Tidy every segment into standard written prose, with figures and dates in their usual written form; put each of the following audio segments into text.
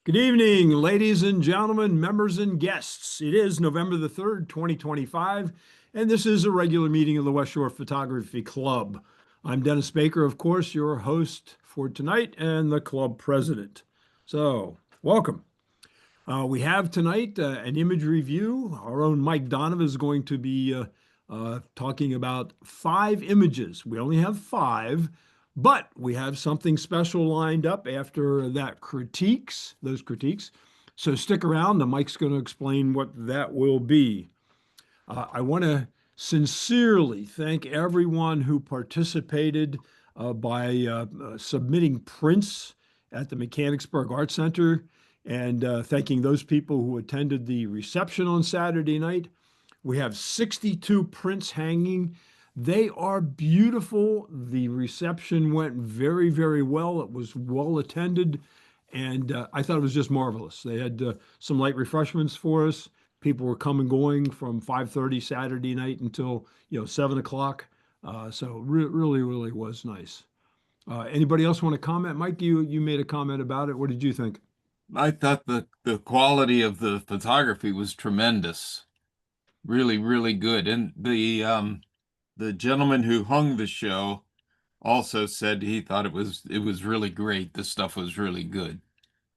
Good evening, ladies and gentlemen, members and guests. It is November the 3rd, 2025, and this is a regular meeting of the West Shore Photography Club. I'm Dennis Baker, of course, your host for tonight and the club president. So, welcome. We have tonight an image review. Our own Mike Donovan is going to be talking about 5 images. We only have 5, but we have something special lined up after those critiques. So stick around. The Mike's going to explain what that will be. I want to sincerely thank everyone who participated by submitting prints at the Mechanicsburg Art Center and thanking those people who attended the reception on Saturday night. We have 62 prints hanging. They are beautiful. The reception went very, very well. It was well attended, and I thought it was just marvelous. They had some light refreshments for us. People were coming going from 5:30 Saturday night until 7 o'clock. So really, really was nice. Anybody else want to comment? Mike, you made a comment about it. What did you think? I thought the quality of the photography was tremendous. Really, really good. And the gentleman who hung the show also said he thought it was really great. The stuff was really good.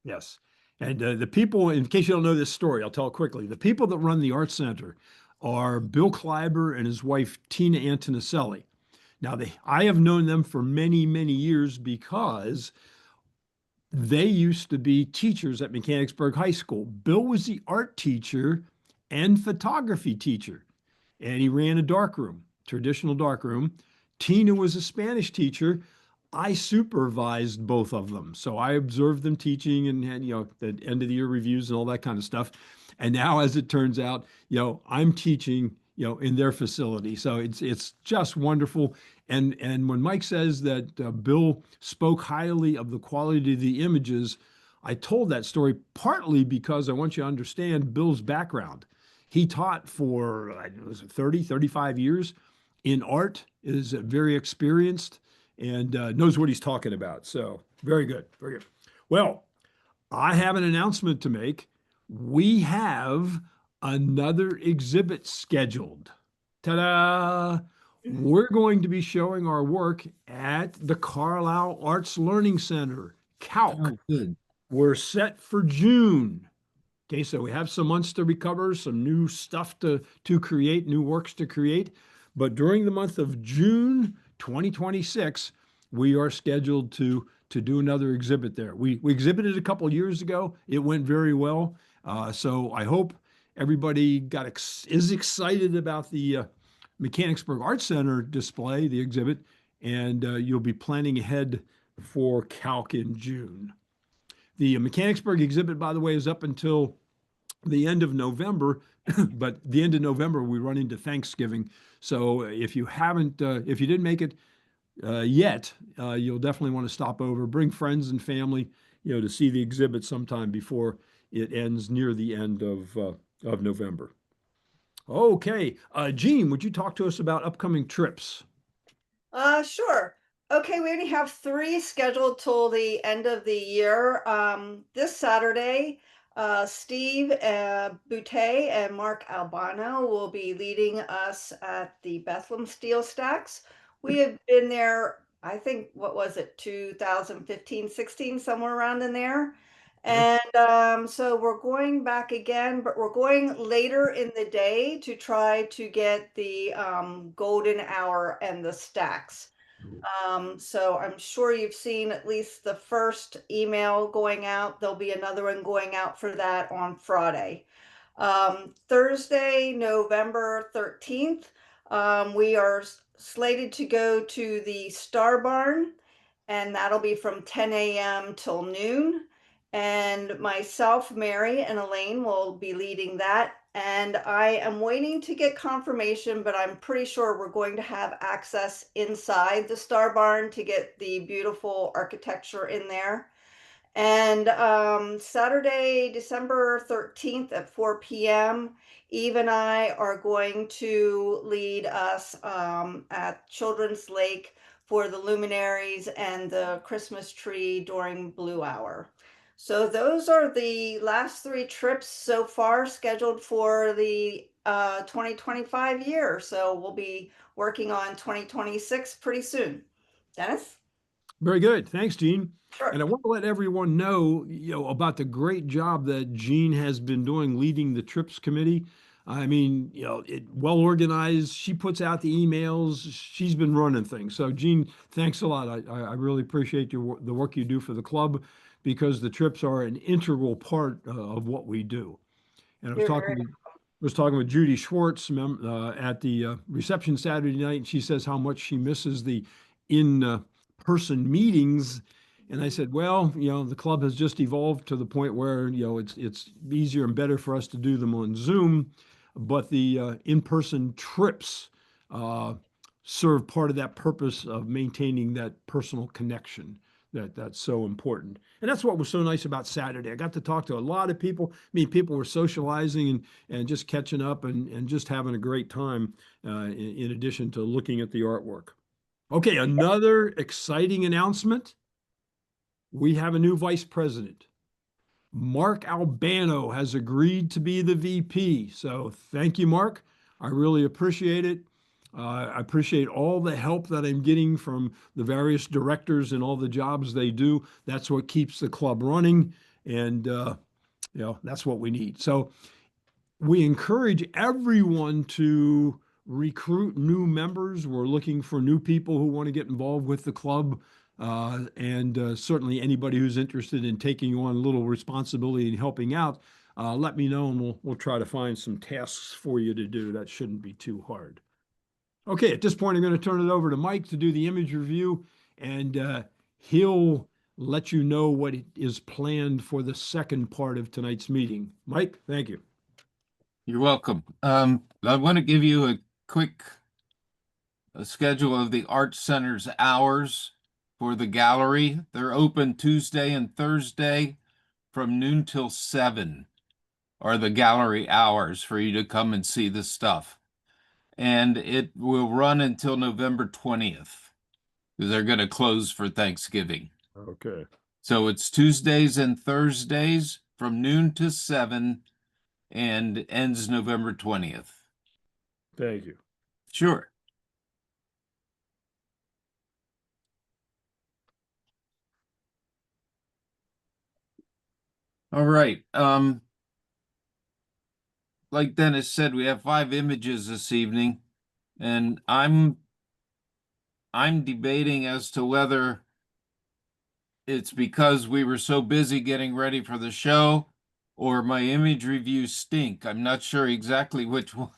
Yes. And the people, in case you don't know this story, I'll tell it quickly. The people that run the art center are Bill Kleiber and his wife, Tina Antonicelli. Now, I have known them for many, many years because they used to be teachers at Mechanicsburg High School. Bill was the art teacher and photography teacher, and he ran a darkroom, traditional darkroom. Tina was a Spanish teacher. I supervised both of them. So I observed them teaching and had, the end of the year reviews and all that kind of stuff. And now, as it turns out, I'm teaching, in their facility. So it's just wonderful. And when Mike says that Bill spoke highly of the quality of the images, I told that story partly because I want you to understand Bill's background. He taught for, was it 30, 35 years in art, is very experienced and knows what he's talking about. So very good, very good. Well, I have an announcement to make. We have another exhibit scheduled. Ta-da! We're going to be showing our work at the Carlisle Arts Learning Center, CALC. Oh, good. We're set for June. Okay, so we have some months to recover, some new stuff to create, new works to create. But during the month of June 2026, we are scheduled to do another exhibit there. We exhibited a couple years ago. It went very well. So I hope everybody is excited about the Mechanicsburg Art Center display, the exhibit, and you'll be planning ahead for Calc in June. The Mechanicsburg exhibit, by the way, is up until the end of November, but the end of November we run into Thanksgiving. So if you didn't make it yet, you'll definitely want to stop over, bring friends and family, to see the exhibit sometime before it ends near the end of November. Okay, Gene, would you talk to us about upcoming trips? Sure. Okay, we only have 3 scheduled till the end of the year. This Saturday, Steve Boutte and Mark Albano will be leading us at the Bethlehem Steel Stacks. We have been there, I think, what was it, 2015, 16, somewhere around in there. Yeah. And so we're going back again, but we're going later in the day to try to get the golden hour and the stacks. So I'm sure you've seen at least the first email going out. There'll be another one going out for that on Friday. Thursday, November 13th, we are slated to go to the Star Barn, and that'll be from 10 a.m. till noon. And myself, Mary, and Elaine will be leading that. And I am waiting to get confirmation, but I'm pretty sure we're going to have access inside the Star Barn to get the beautiful architecture in there. And Saturday, December 13th at 4 p.m., Eve and I are going to lead us at Children's Lake for the luminaries and the Christmas tree during Blue Hour. So those are the last three trips so far scheduled for the 2025 year. So we'll be working on 2026 pretty soon. Dennis? Very good. Thanks, Gene. And Sure. I want to let everyone know, about the great job that Jean has been doing leading the trips committee. I mean, well organized. She puts out the emails. She's been running things. So, Jean, thanks a lot. I really appreciate the work you do for the club because the trips are an integral part of what we do. And You're very was talking with Judy Schwartz at the reception Saturday night, and she says how much she misses the in person meetings. And I said, well, the club has just evolved to the point where it's easier and better for us to do them on Zoom, but the in-person trips uh, serve part of that purpose of maintaining that personal connection that's so important. And that's what was so nice about Saturday. I got to talk to a lot of people. I mean, people were socializing and just catching up and just having a great time in addition to looking at the artwork. Okay, another exciting announcement. We have a new vice president. Mark Albano has agreed to be the VP. So thank you, Mark. I really appreciate it. I appreciate all the help that I'm getting from the various directors and all the jobs they do. That's what keeps the club running. And, that's what we need. So we encourage everyone to recruit new members. We're looking for new people who want to get involved with the club. And certainly anybody who's interested in taking on a little responsibility and helping out, let me know and we'll try to find some tasks for you to do. That shouldn't be too hard. Okay, at this point, I'm going to turn it over to Mike to do the image review, and he'll let you know what is planned for the second part of tonight's meeting. Mike, thank you. You're welcome. I want to give you a quick schedule of the Art Center's hours for the gallery. They're open Tuesday and Thursday from noon till 7 are the gallery hours for you to come and see the stuff. And it will run until November 20th because they're going to close for Thanksgiving. Okay. So it's Tuesdays and Thursdays from noon to 7 and ends November 20th. Thank you. Sure. All right. Like Dennis said, we have 5 images this evening, and I'm debating as to whether it's because we were so busy getting ready for the show or my image reviews stink. I'm not sure exactly which one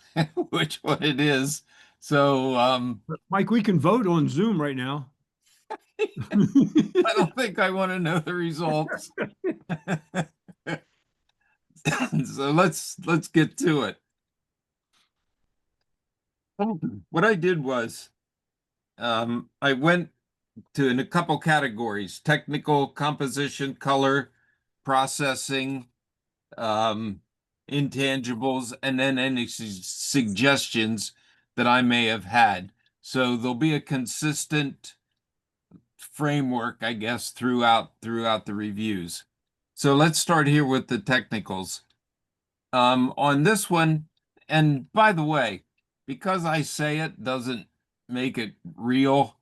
which one it is. So Mike, we can vote on Zoom right now. I don't think I want to know the results. So let's get to it. What I did was I went to in a couple categories: technical, composition, color, processing, um, intangibles, and then any suggestions that I may have had. So there'll be a consistent framework, I guess, throughout the reviews. So let's start here with the technicals. On this one, and by the way, because I say it doesn't make it real.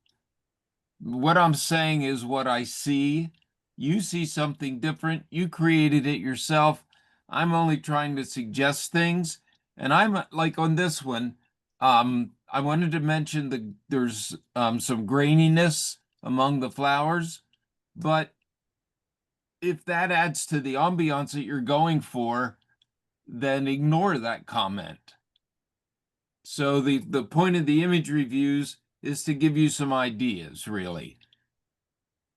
What I'm saying is what I see. You see something different. You created it yourself. I'm only trying to suggest things. And I'm like on this one, I wanted to mention there's some graininess among the flowers, but if that adds to the ambiance that you're going for, then ignore that comment. So the point of the image reviews is to give you some ideas, really.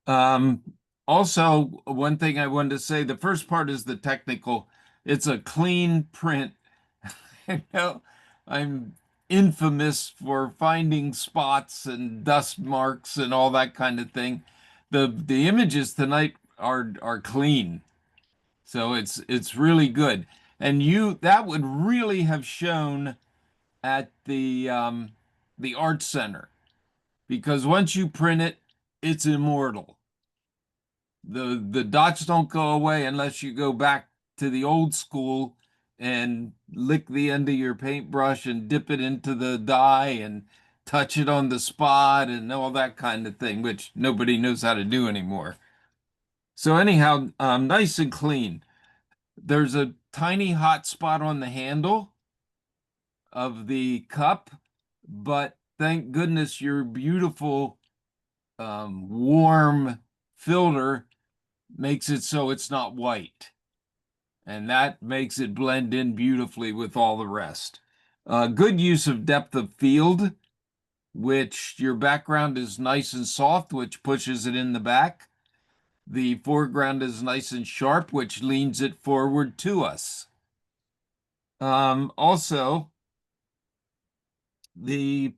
Um, Also, one thing I wanted to say, the first part is the technical. It's a clean print. I know I'm infamous for finding spots and dust marks and all that kind of thing. The images tonight are clean. So it's really good. And that would really have shown at the art center because once you print it, it's immortal. The dots don't go away unless you go back to the old school and lick the end of your paintbrush and dip it into the dye and touch it on the spot and all that kind of thing, which nobody knows how to do anymore. So anyhow, nice and clean. There's a tiny hot spot on the handle of the cup, but thank goodness your beautiful warm filter makes it so it's not white. And that makes it blend in beautifully with all the rest. Good use of depth of field, which your background is nice and soft, which pushes it in the back. The foreground is nice and sharp, which leans it forward to us. Also, the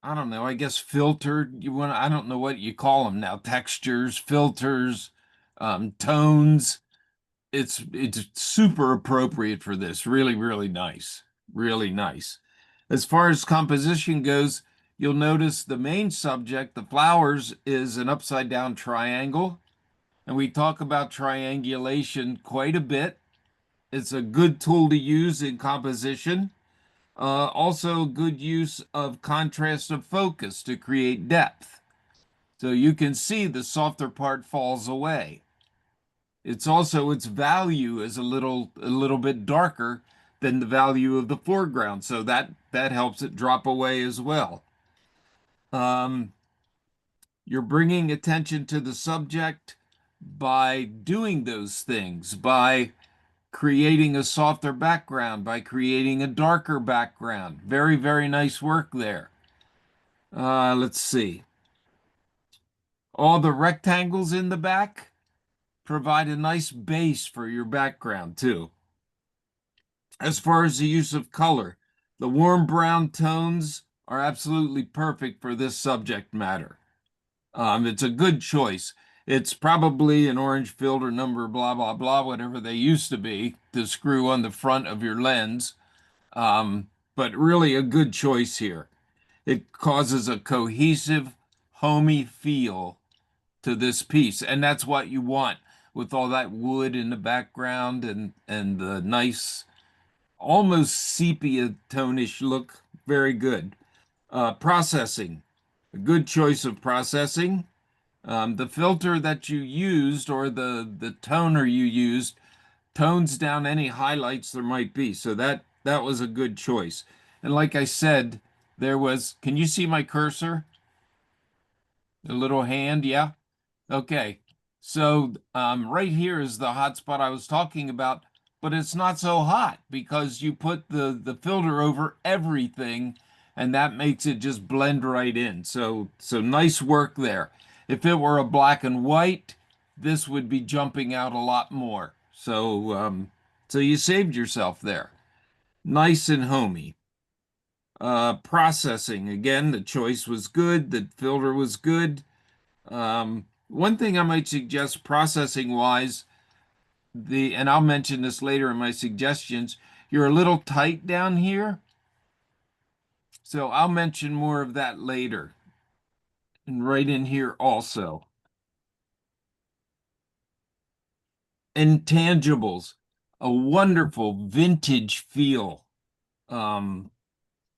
I don't know, I guess filter, I don't know what you call them now, textures, filters, tones. It's super appropriate for this. Really, really nice. Really nice. As far as composition goes, you'll notice the main subject, the flowers, is an upside down triangle. And we talk about triangulation quite a bit. It's a good tool to use in composition. Also, good use of contrast of focus to create depth. So you can see the softer part falls away. It's also its value is a little bit darker than the value of the foreground, so that helps it drop away as well. Um, you're bringing attention to the subject by doing those things, by creating a softer background, by creating a darker background. Very, very nice work there. Let's see. All the rectangles in the back provide a nice base for your background too. As far as the use of color, the warm brown tones are absolutely perfect for this subject matter. It's a good choice. It's probably an orange filter number, blah, blah, blah, whatever they used to be to screw on the front of your lens. But really a good choice here. It causes a cohesive, homey feel to this piece, and that's what you want with all that wood in the background and the nice almost sepia tonish look. Very good. Processing, a good choice of processing. The filter that you used or the toner you used tones down any highlights there might be. So that was a good choice. And like I said, there was, can you see my cursor? The little hand, yeah? Okay. So right here is the hot spot I was talking about, but it's not so hot because you put the filter over everything and that makes it just blend right in. So nice work there. If it were a black and white, this would be jumping out a lot more. So you saved yourself there. Nice and homey. Processing, again, the choice was good, the filter was good. One thing I might suggest processing wise, and I'll mention this later in my suggestions, you're a little tight down here. So I'll mention more of that later. And right in here also. Intangibles, a wonderful vintage feel. Um,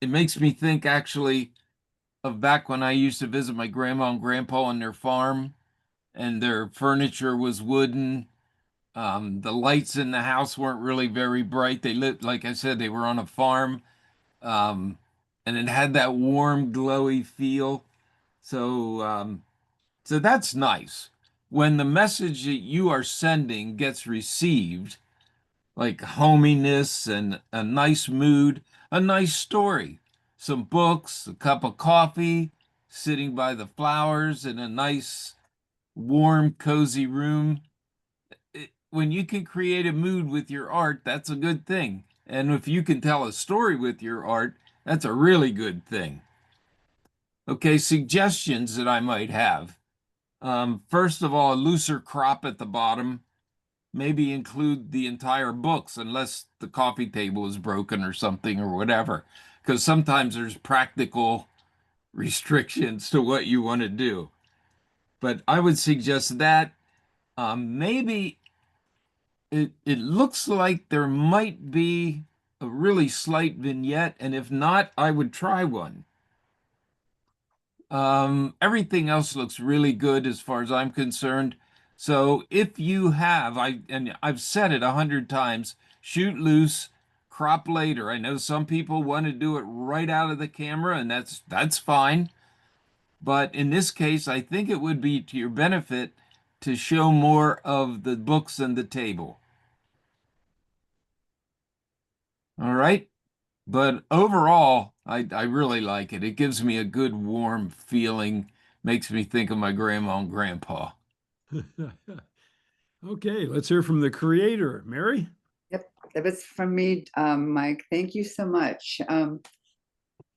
it makes me think actually of back when I used to visit my grandma and grandpa on their farm, and their furniture was wooden. The lights in the house weren't really very bright. They lit, like I said, they were on a farm, um, and it had that warm, glowy feel. So that's nice. When the message that you are sending gets received, like hominess and a nice mood, a nice story, some books, a cup of coffee, sitting by the flowers in a nice, warm, cozy room. When you can create a mood with your art, that's a good thing. And if you can tell a story with your art, that's a really good thing. Okay, suggestions that I might have. First of all, a looser crop at the bottom. Maybe include the entire books unless the coffee table is broken or something or whatever. Because sometimes there's practical restrictions to what you want to do. But I would suggest that. Maybe it looks like there might be a really slight vignette, and if not, I would try one. Everything else looks really good as far as I'm concerned. So if you have, and I've said it 100 times, shoot loose, crop later. I know some people want to do it right out of the camera, and that's fine. But in this case, I think it would be to your benefit to show more of the books and the table. All right. But overall, I really like it. It gives me a good warm feeling, makes me think of my grandma and grandpa. Okay, let's hear from the creator, Mary. Yep, that was from me, Mike. Thank you so much.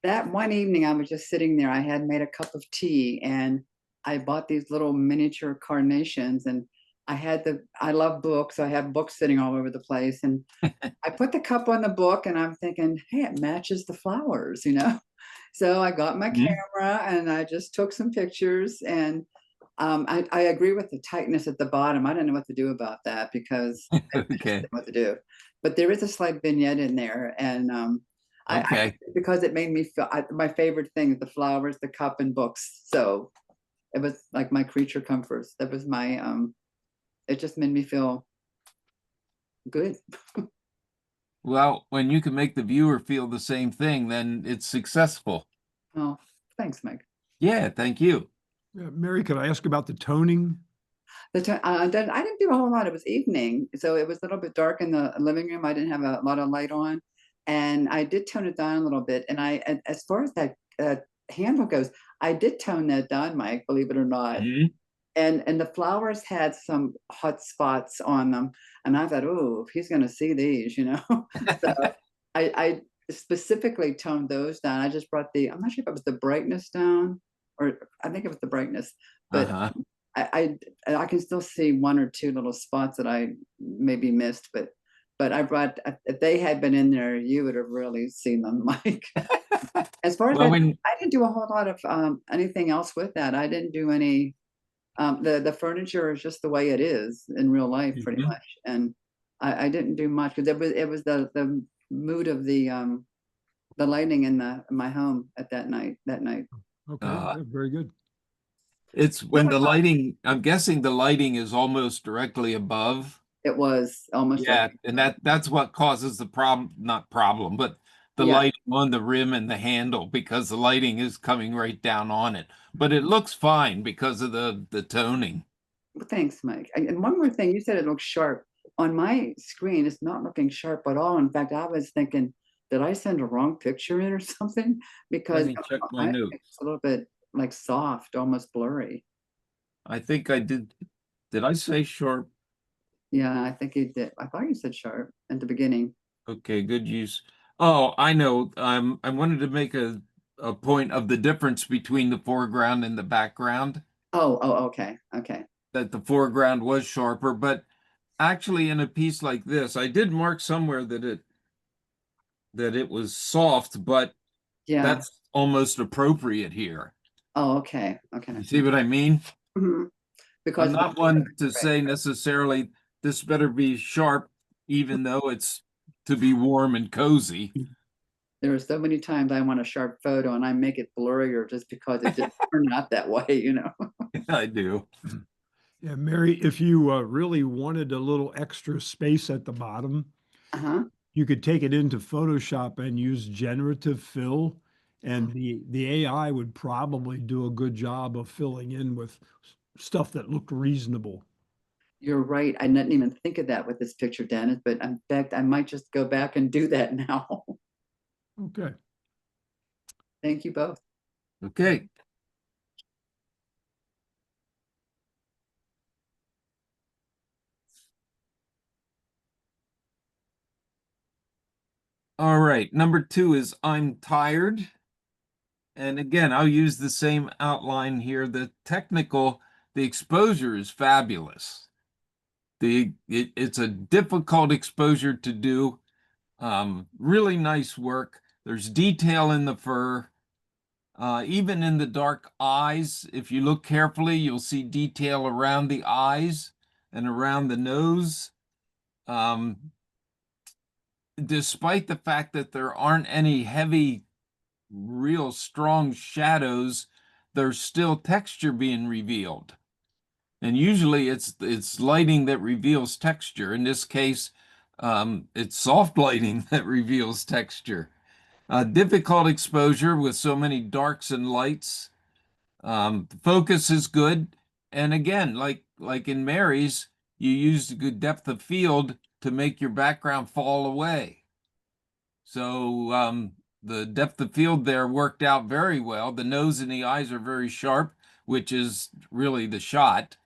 That one evening, I was just sitting there. I had made a cup of tea, and I bought these little miniature carnations. And I love books. So I have books sitting all over the place. And I put the cup on the book, and I'm thinking, hey, it matches the flowers, you know? So I got my Mhm. camera and I just took some pictures. And I agree with the tightness at the bottom. I don't know what to do about that because I just Okay. didn't know what to do. But there is a slight vignette in there, and Okay. because it made me feel my favorite thing is the flowers, the cup, and books. So it was like my creature comforts. That was my it just made me feel good. Well, when you can make the viewer feel the same thing, then it's successful. Oh, thanks, Mike. Yeah, thank you. Mary, could I ask about the toning? I didn't do a whole lot. It was evening, so it was a little bit dark in the living room. I didn't have a lot of light on, and I did tone it down a little bit. And as far as that handle goes, I did tone that down, Mike. Believe it or not. Mhm. And the flowers had some hot spots on them, and I thought, oh, if he's going to see these, you know. So I specifically toned those down. I just brought I'm not sure if it was the brightness down, or I think it was the brightness, but Uh-huh. I can still see one or two little spots that I maybe missed, but I brought if they had been in there, you would have really seen them, Mike. As far as Well, that, when I didn't do a whole lot of anything else with that. I didn't do any. The furniture is just the way it is in real life, pretty Mhm. much, and I didn't do much because it was the mood of the lighting in my home at that night. Okay, uh, yeah, very good. it's when the lighting, I'm guessing the lighting is almost directly above. It was almost like Yeah, and that's what causes the problem, not problem, but the yeah. lighting on the rim and the handle because the lighting is coming right down on it. But it looks fine because of the toning. Well, thanks, Mike. And one more thing, you said it looks sharp. On my screen, it's not looking sharp at all. In fact, I was thinking, did I send a wrong picture in or something? Let Because me check my it's notes. a little bit like soft, almost blurry. I think I did. Did I say sharp? Yeah, I think you did. I thought you said sharp at the beginning. Okay, good use. Oh, I know. I wanted to make a point of the difference between the foreground and the background, Okay, okay. that the foreground was sharper, but actually in a piece like this, I did mark somewhere that it was soft, but Yeah. that's almost appropriate here. Oh, okay, okay. You see what I mean? Mhm. I'm Because of the not one to right. say necessarily this better be sharp, even though it's to be warm and cozy. There are so many times I want a sharp photo and I make it blurrier just because it didn't turn out that way, you know. I do. Yeah, Mary, if you really wanted a little extra space at the bottom, Uh-huh. you could take it into Photoshop and use generative fill, and the AI would probably do a good job of filling in with stuff that looked reasonable. You're right. I didn't even think of that with this picture, Dennis, but in fact, I might just go back and do that now. Okay. Thank you both. Okay. All right. Number 2 is I'm tired. And again, I'll use the same outline here. The exposure is fabulous. It's a difficult exposure to do. Really nice work. There's detail in the fur. Even in the dark eyes, if you look carefully, you'll see detail around the eyes. and around the nose. Despite the fact that there aren't any heavy, real strong shadows, there's still texture being revealed. And usually it's lighting that reveals texture. In this case, it's soft lighting that reveals texture. Difficult exposure with so many darks and lights. Focus is good. And again, like in Mary's, you used a good depth of field to make your background fall away. So the depth of field there worked out very well. The nose and the eyes are very sharp, which is really the shot.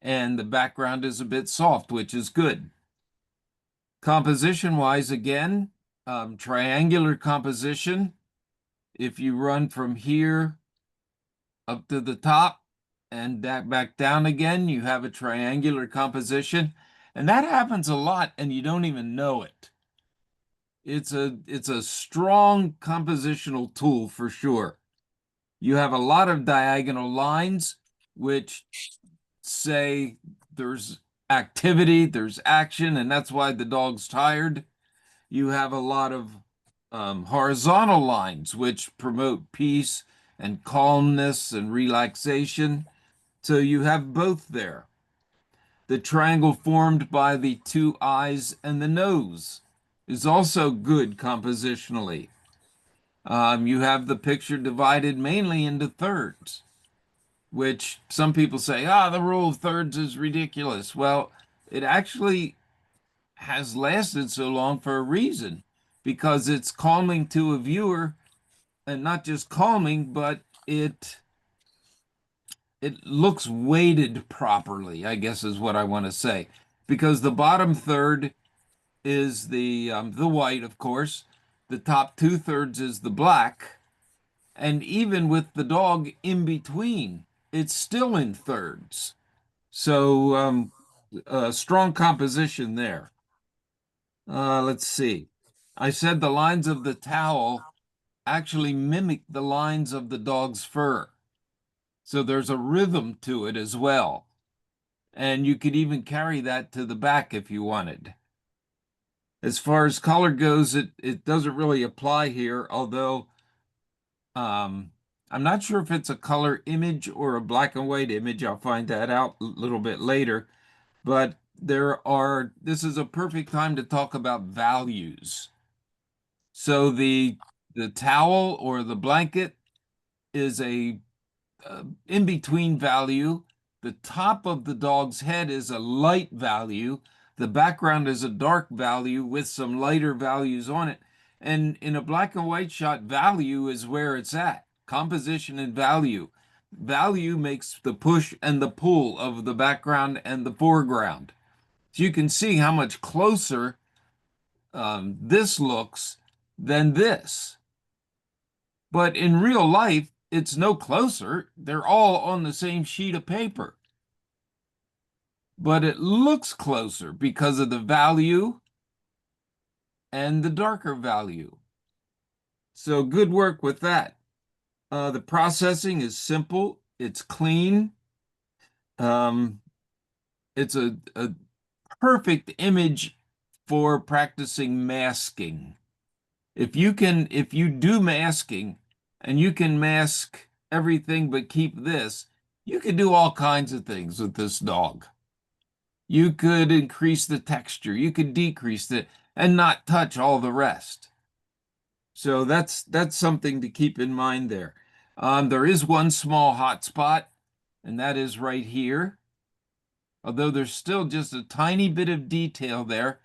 And the background is a bit soft, which is good. Composition-wise, again, triangular composition. If you run from here up to the top and back down again, you have a triangular composition. And that happens a lot, and you don't even know it. It's a strong compositional tool for sure. You have a lot of diagonal lines, which say there's activity, there's action, and that's why the dog's tired. You have a lot of horizontal lines, which promote peace and calmness and relaxation. So you have both there. The triangle formed by the two eyes and the nose is also good compositionally. You have the picture divided mainly into thirds, which some people say, the rule of thirds is ridiculous. Well, it actually has lasted so long for a reason, because it's calming to a viewer, and not just calming, but it looks weighted properly, I guess is what I want to say, because the bottom third is the white, of course. The top two-thirds is the black. And even with the dog in between, it's still in thirds. So strong composition there. Let's see. I said the lines of the towel actually mimic the lines of the dog's fur. So there's a rhythm to it as well. And you could even carry that to the back if you wanted. As far as color goes, it doesn't really apply here, although I'm not sure if it's a color image or a black and white image. I'll find that out a little bit later. But this is a perfect time to talk about values. So the towel or the blanket is a in-between value. The top of the dog's head is a light value. The background is a dark value with some lighter values on it. And in a black and white shot, value is where it's at. Composition and value. Value makes the push and the pull of the background and the foreground. So you can see how much closer this looks than this. But in real life, it's no closer. They're all on the same sheet of paper. But it looks closer because of the value and the darker value. So good work with that. The processing is simple. It's clean. It's a perfect image for practicing masking. If you do masking and you can mask everything but keep this, you can do all kinds of things with this dog. You could increase the texture, you could decrease it, and not touch all the rest. So that's something to keep in mind there. There is one small hot spot, and that is right here. Although there's still just a tiny bit of detail there.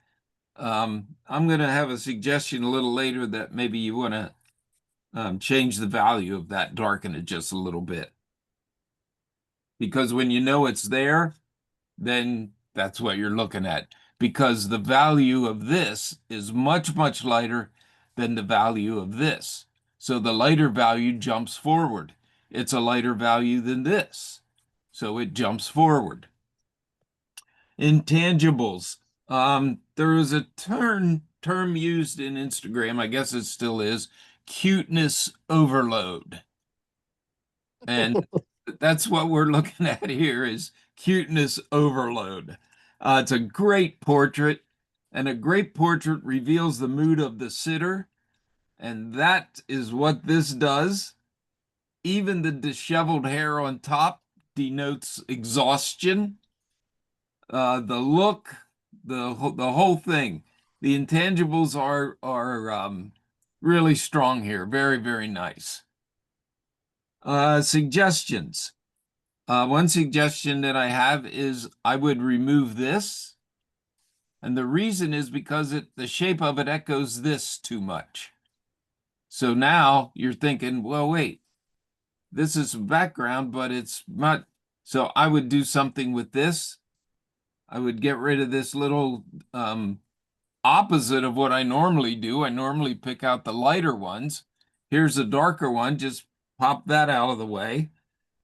I'm going to have a suggestion a little later that maybe you want to change the value of that, darken it just a little bit. Because when you know it's there, then that's what you're looking at. Because the value of this is much, much lighter than the value of this. So the lighter value jumps forward. It's a lighter value than this. So it jumps forward. Intangibles. There is a term used in Instagram, I guess it still is, cuteness overload. And that's what we're looking at here is cuteness overload. It's a great portrait, and a great portrait reveals the mood of the sitter, and that is what this does. Even the disheveled hair on top denotes exhaustion. The look, the whole thing, the intangibles are really strong here. Very, very nice. Suggestions. One suggestion that I have is I would remove this. And the reason is because the shape of it echoes this too much. So now you're thinking, well, wait, this is background, but it's not. So I would do something with this. I would get rid of this little opposite of what I normally do. I normally pick out the lighter ones. Here's a darker one, just pop that out of the way.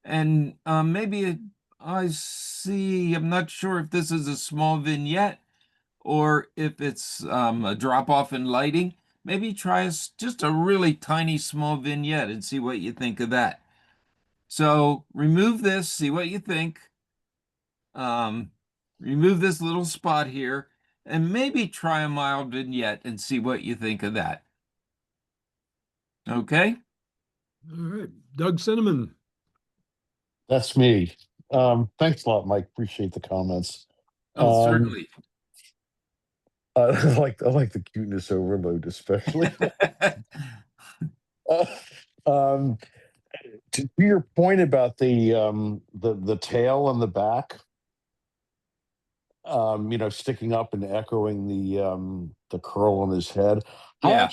And I see, I'm not sure if this is a small vignette or if it's a drop off in lighting. Maybe try just a really tiny small vignette and see what you think of that. So remove this, see what you think. Um, Remove this little spot here and maybe try a mild vignette and see what you think of that. Okay? All right, Doug Cinnamon. That's me. Thanks a lot, Mike. Appreciate the comments. Oh, certainly. I like the cuteness overload, especially. Uh, um, to your point about the tail on the back, sticking up and echoing the curl on his head. Yeah.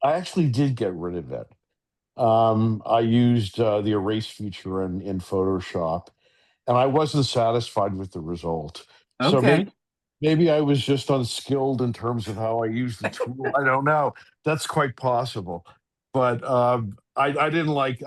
I actually did get rid of it. I used the erase feature in Photoshop, and I wasn't satisfied with the result. So Okay. maybe I was just unskilled in terms of how I use the tool. I don't know. That's quite possible. But I didn't like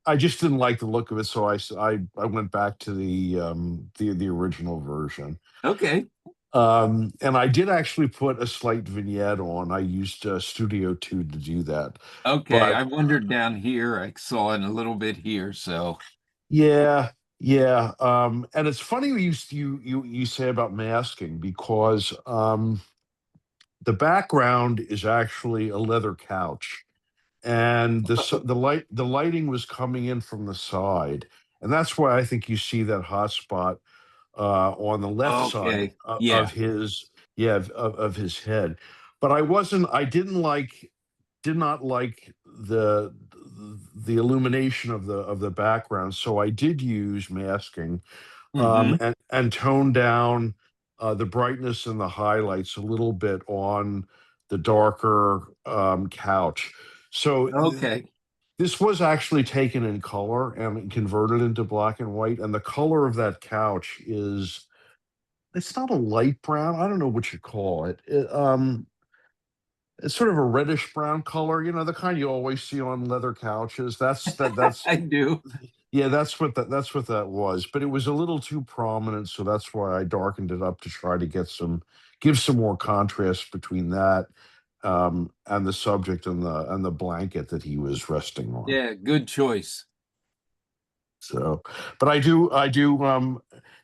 I just didn't like the look of it, so I went back to the original version. Okay. And I did actually put a slight vignette on. I used Studio 2 to do that. Okay. But I wondered down here. I saw it a little bit here. So, yeah, yeah. And it's funny you say about masking because the background is actually a leather couch, and the lighting was coming in from the side, and that's why I think you see that hot spot on the left side okay. Yeah. of his of his head. But did not like the illumination of the background, so I did use masking Mm-hmm. and tone down the brightness and the highlights a little bit on the darker couch. So Okay. this was actually taken in color and converted into black and white, and the color of that couch is it's not a light brown. I don't know what you call it. It's sort of a reddish brown color, the kind you always see on leather couches. That's I do. yeah, that's what that was. But it was a little too prominent, so that's why I darkened it up to try to give some more contrast between that and the subject and the blanket that he was resting on. Yeah. Good choice. So, but I do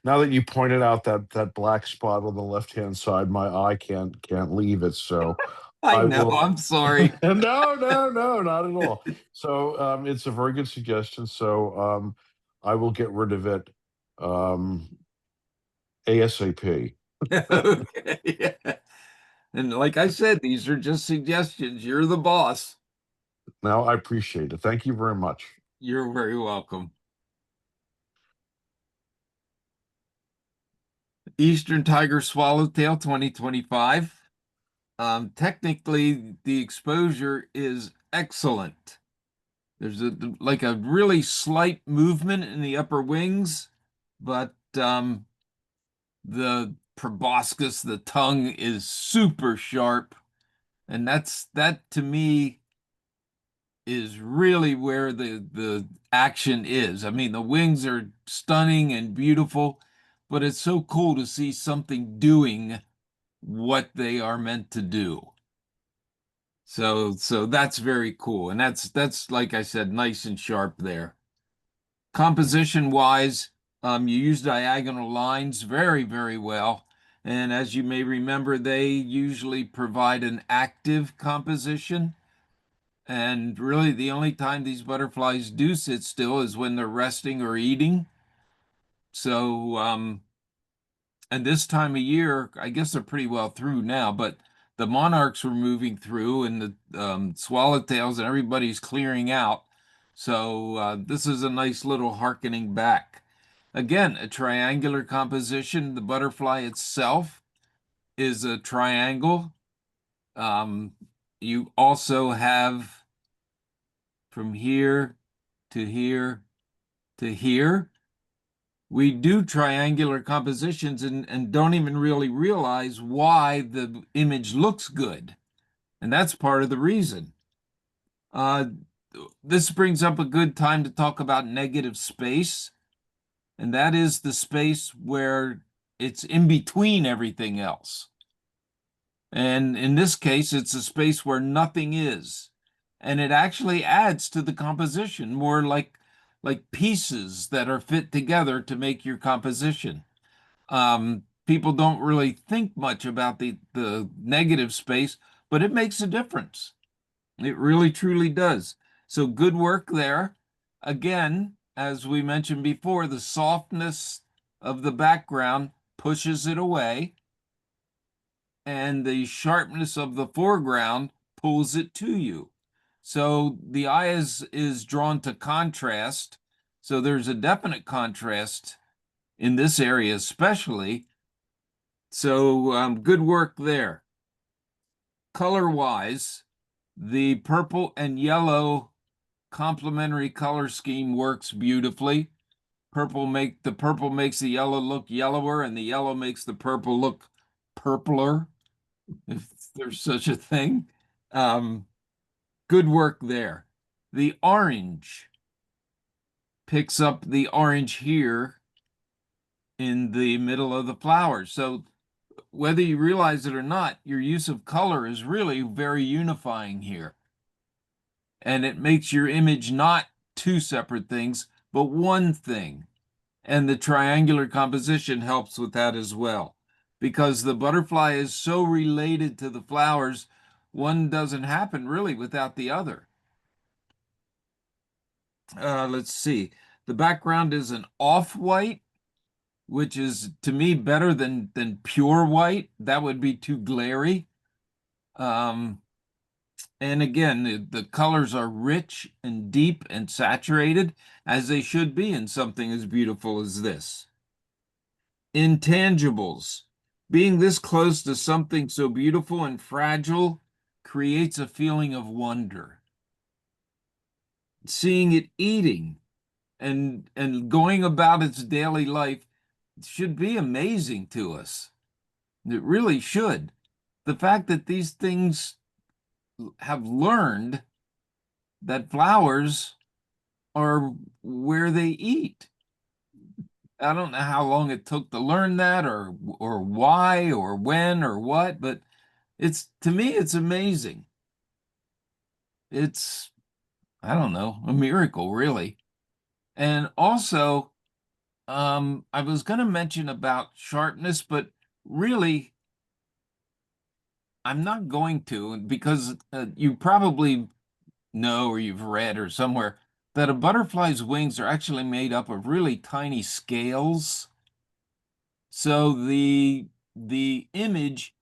now that you pointed out that black spot on the left-hand side, my eye can't leave it. So I I know. will I'm sorry. no, not at all. So it's a very good suggestion. So I will get rid of it ASAP. Okay. Yeah. And like I said, these are just suggestions. You're the boss. Now I appreciate it. Thank you very much. You're very welcome. Eastern Tiger Swallowtail 2025. Technically, the exposure is excellent. There's like a really slight movement in the upper wings, but the proboscis, the tongue is super sharp, and that to me is really where the action is. I mean, the wings are stunning and beautiful, but it's so cool to see something doing what they are meant to do. So that's very cool. And that's like I said, nice and sharp there. Composition wise, You use diagonal lines very, very well. And as you may remember, they usually provide an active composition. And really, the only time these butterflies do sit still is when they're resting or eating. So, and this time of year, I guess they're pretty well through now, but the monarchs were moving through and the swallowtails and everybody's clearing out. So this is a nice little hearkening back. Again, a triangular composition. The butterfly itself is a triangle. You also have from here to here to here. We do triangular compositions and don't even really realize why the image looks good. And that's part of the reason. Uh, this brings up a good time to talk about negative space. And that is the space where it's in between everything else. And in this case, it's a space where nothing is. And it actually adds to the composition, more like pieces that are fit together to make your composition. People don't really think much about the negative space, but it makes a difference. It really truly does. So good work there. Again, as we mentioned before, the softness of the background pushes it away, and the sharpness of the foreground pulls it to you. So the eye is drawn to contrast. So there's a definite contrast in this area, especially. So good work there. Color-wise, the purple and yellow complementary color scheme works beautifully. The purple makes the yellow look yellower, and the yellow makes the purple look purpler, if there's such a thing. Good work there. The orange picks up the orange here in the middle of the flower. So whether you realize it or not, your use of color is really very unifying here. And it makes your image not two separate things, but one thing. And the triangular composition helps with that as well. Because the butterfly is so related to the flowers, one doesn't happen really without the other. Let's see. The background is an off-white, which is to me better than pure white. That would be too glary. And again, the colors are rich and deep and saturated, as they should be in something as beautiful as this. Intangibles. Being this close to something so beautiful and fragile creates a feeling of wonder. Seeing it eating and going about its daily life should be amazing to us. It really should. The fact that these things have learned that flowers are where they eat. I don't know how long it took to learn that or why or when or what, but it's to me it's amazing. It's I don't know, a miracle really. And also I was going to mention about sharpness, but really I'm not going to because you probably know or you've read or somewhere that a butterfly's wings are actually made up of really tiny scales. So the image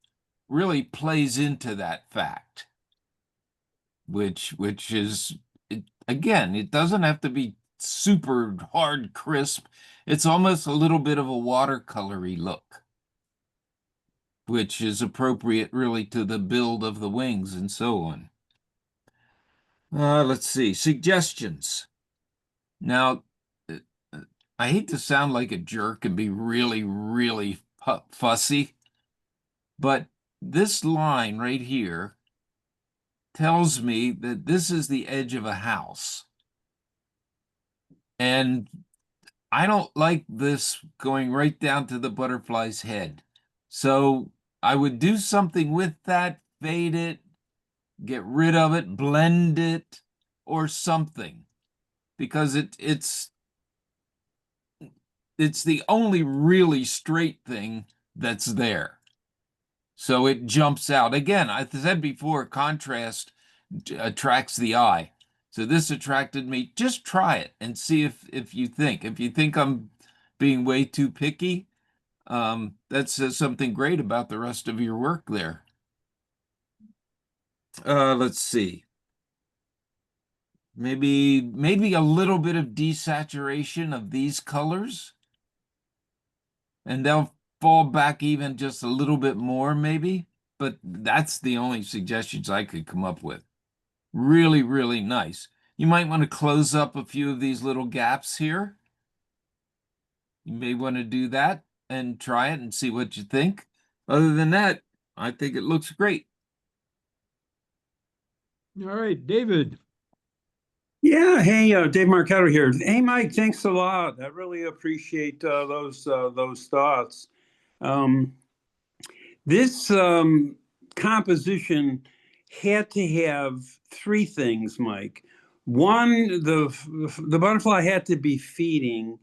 really plays into that fact, which is again, it doesn't have to be super hard crisp. It's almost a little bit of a watercolory look, which is appropriate really to the build of the wings and so on. Let's see, suggestions. Now, uh, I hate to sound like a jerk and be really, really fussy, but this line right here tells me that this is the edge of a house. And I don't like this going right down to the butterfly's head. So I would do something with that, fade it, get rid of it, blend it, or something. Because it's the only really straight thing that's there. So it jumps out. Again, I said before, contrast attracts the eye. So this attracted me. Just try it and see if you think. If you think I'm being way too picky, that says something great about the rest of your work there. Let's see. Maybe a little bit of desaturation of these colors, and they'll fall back even just a little bit more, maybe. But that's the only suggestions I could come up with. Really, really nice. You might want to close up a few of these little gaps here. You may want to do that and try it and see what you think. Other than that, I think it looks great. All right, David. Yeah, hey, Dave Marcato here. Hey, Mike, thanks a lot. I really appreciate those thoughts. Um, this composition had to have three things, Mike. One, the butterfly had to be feeding.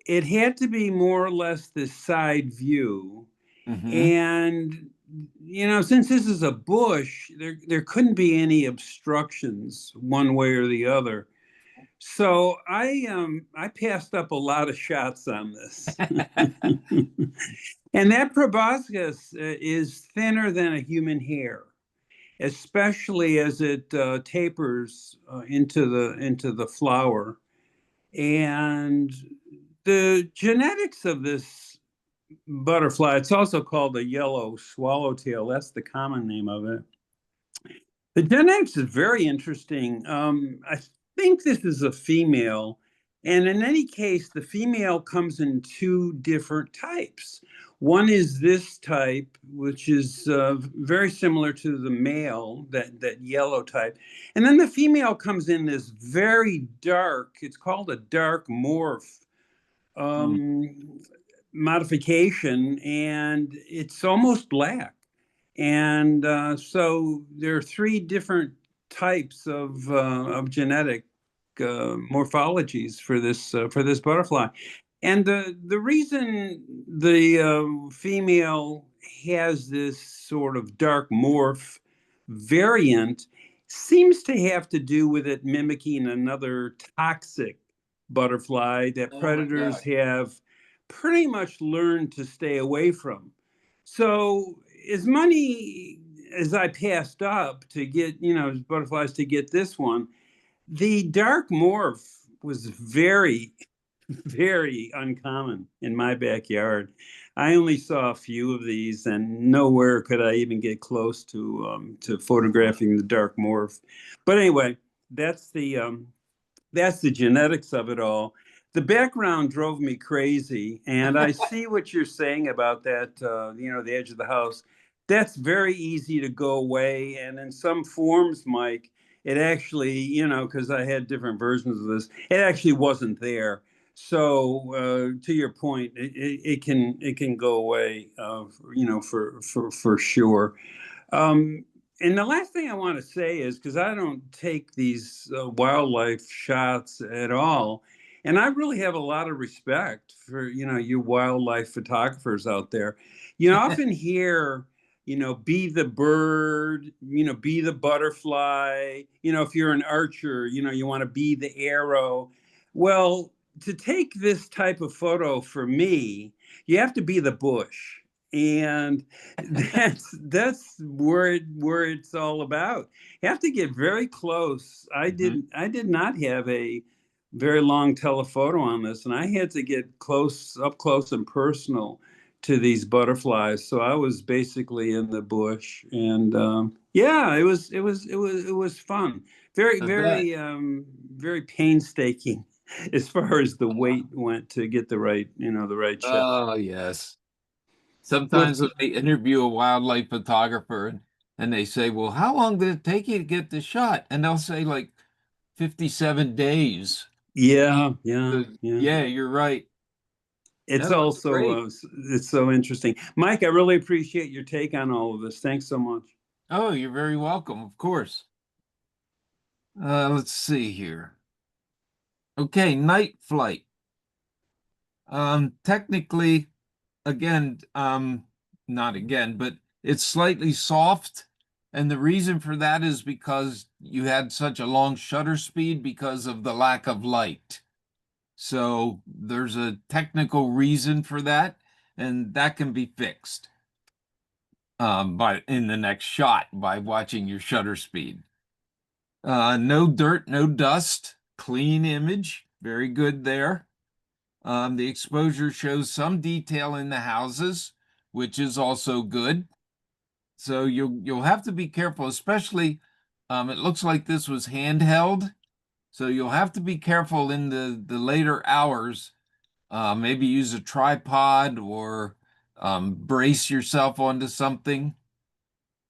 It had to be more or less the side view. Mhm. And since this is a bush, there couldn't be any obstructions one way or the other. So I passed up a lot of shots on this. And that proboscis is thinner than a human hair, especially as it tapers into the flower. And the genetics of this butterfly, it's also called a yellow swallowtail. That's the common name of it. The genetics is very interesting. I think this is a female. And in any case, the female comes in two different types. One is this type, which is very similar to the male, that yellow type. And then the female comes in this very dark, it's called a dark morph modification, and it's almost black. And so there are three different types of genetic morphologies for this butterfly. And the reason the female has this sort of dark morph variant seems to have to do with it mimicking another toxic butterfly that Oh my predators God. have pretty much learned to stay away from. So as many as I passed up to get, butterflies to get this one, the dark morph was very, very uncommon in my backyard. I only saw a few of these, and nowhere could I even get close to photographing the dark morph. But anyway, that's the genetics of it all. The background drove me crazy, and I see what you're saying about that. The edge of the house. That's very easy to go away, and in some forms, Mike, it actually, because I had different versions of this, it actually wasn't there. So, to your point, it can go away, for sure. Um, and the last thing I want to say is because I don't take these wildlife shots at all, and I really have a lot of respect for you wildlife photographers out there. You often hear be the bird, be the butterfly. If you're an archer, you want to be the arrow. Well, to take this type of photo for me, you have to be the bush. And that's where it's all about. You have to get very close. I did not have a very long telephoto on this, and I had to get up close and personal to these butterflies. So I was basically in the bush, and yeah, it was fun. Very I bet. very painstaking as far as the weight went to get the right shot. Oh, yes. But Sometimes when they interview a wildlife photographer and they say, well, how long did it take you to get the shot? And they'll say like 57 days. yeah, yeah, So, yeah. yeah, you're right. It's That looks also great. it's so interesting. Mike, I really appreciate your take on all of this. Thanks so much. Oh, you're very welcome, of course. Let's see here. Okay, night flight. Technically, again, not again, but it's slightly soft. And the reason for that is because you had such a long shutter speed because of the lack of light. So there's a technical reason for that, and that can be fixed by in the next shot by watching your shutter speed. No dirt, no dust, clean image, very good there. The exposure shows some detail in the houses, which is also good. So you'll have to be careful, especially it looks like this was handheld. So you'll have to be careful in the later hours. Maybe use a tripod or brace yourself onto something.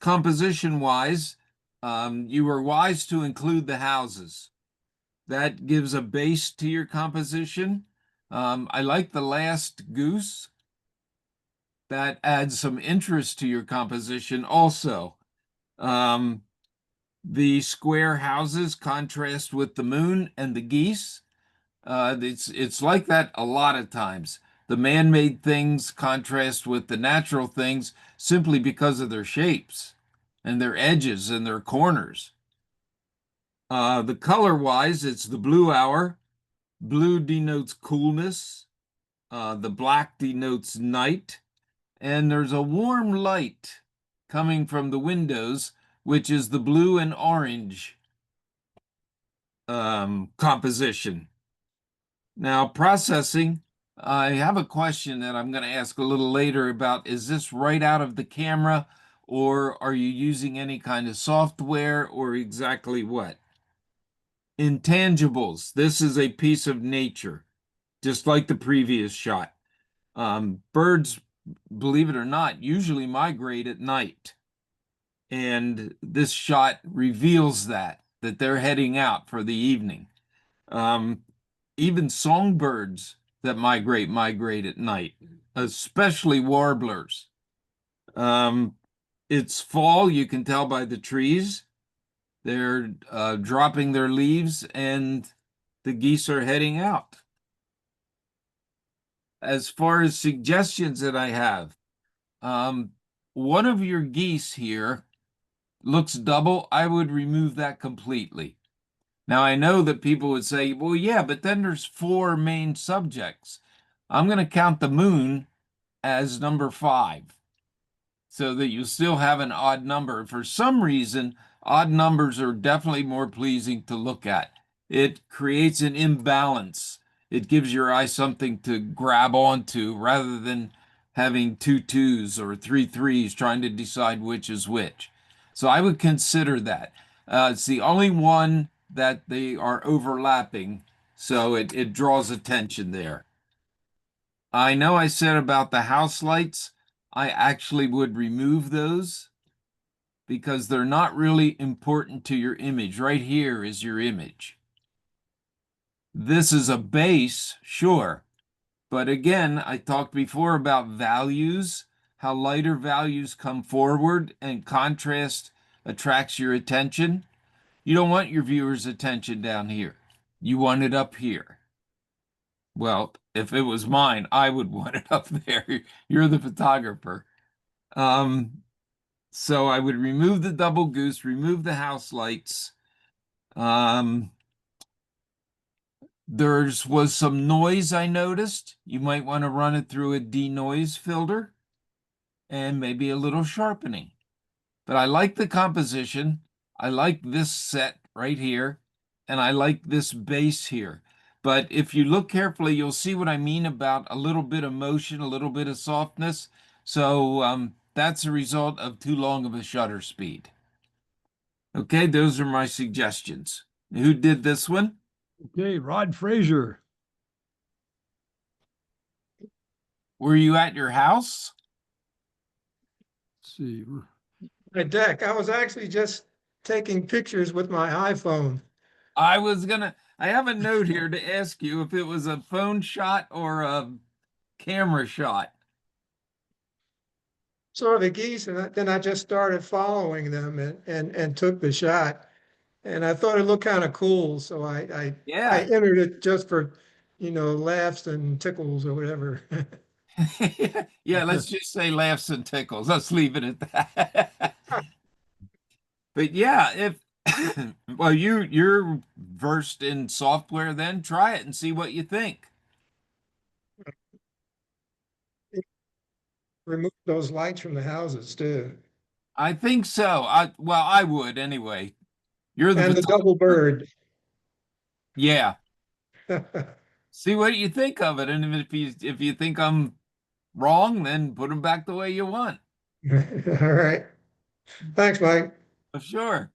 Composition wise, you were wise to include the houses. That gives a base to your composition. I like the last goose. That adds some interest to your composition also. Um, the square houses contrast with the moon and the geese. It's like that a lot of times. The man-made things contrast with the natural things simply because of their shapes and their edges and their corners. The color-wise, it's the blue hour. Blue denotes coolness. The black denotes night. And there's a warm light coming from the windows, which is the blue and orange composition. Now, processing, I have a question that I'm going to ask a little later about, is this right out of the camera, or are you using any kind of software, or exactly what? Intangibles, this is a piece of nature, just like the previous shot. Birds, believe it or not, usually migrate at night. And this shot reveals that they're heading out for the evening. Even songbirds that migrate at night, especially warblers. It's fall, you can tell by the trees. They're dropping their leaves and the geese are heading out. As far as suggestions that I have, one of your geese here looks double. I would remove that completely. Now, I know that people would say, well, yeah, but then there's 4 main subjects. I'm going to count the moon as number 5 so that you still have an odd number. For some reason, odd numbers are definitely more pleasing to look at. It creates an imbalance. It gives your eye something to grab onto rather than having 2 2s or 3 3s trying to decide which is which. So I would consider that. It's the only one that they are overlapping, so it draws attention there. I know I said about the house lights, I actually would remove those because they're not really important to your image. Right here is your image. This is a base, sure. But again, I talked before about values, how lighter values come forward and contrast attracts your attention. You don't want your viewers' attention down here. You want it up here. Well, if it was mine, I would want it up there. You're the photographer. So I would remove the double goose, remove the house lights. There was some noise I noticed. You might want to run it through a denoise filter and maybe a little sharpening. But I like the composition. I like this set right here, and I like this base here. But if you look carefully, you'll see what I mean about a little bit of motion, a little bit of softness. So that's a result of too long of a shutter speed. Okay, those are my suggestions. Who did this one? Okay, Rod Frazier. Were you at your house? Let's see. My deck. I was actually just taking pictures with my iPhone. I have a note here to ask you if it was a phone shot or a camera shot. Saw the geese, and then I just started following them and took the shot. And I thought it looked kind of cool, so I Yeah. entered it just for, laughs and tickles or whatever. Yeah, let's just say laughs and tickles. Let's leave it at that. But yeah, if well, you're versed in software, then try it and see what you think. Remove those lights from the houses too. I think so. I would anyway. You're the And the double photographer. bird. Yeah. See what you think of it, and if you think I'm wrong, then put them back the way you want. All right. Thanks, Mike. Sure.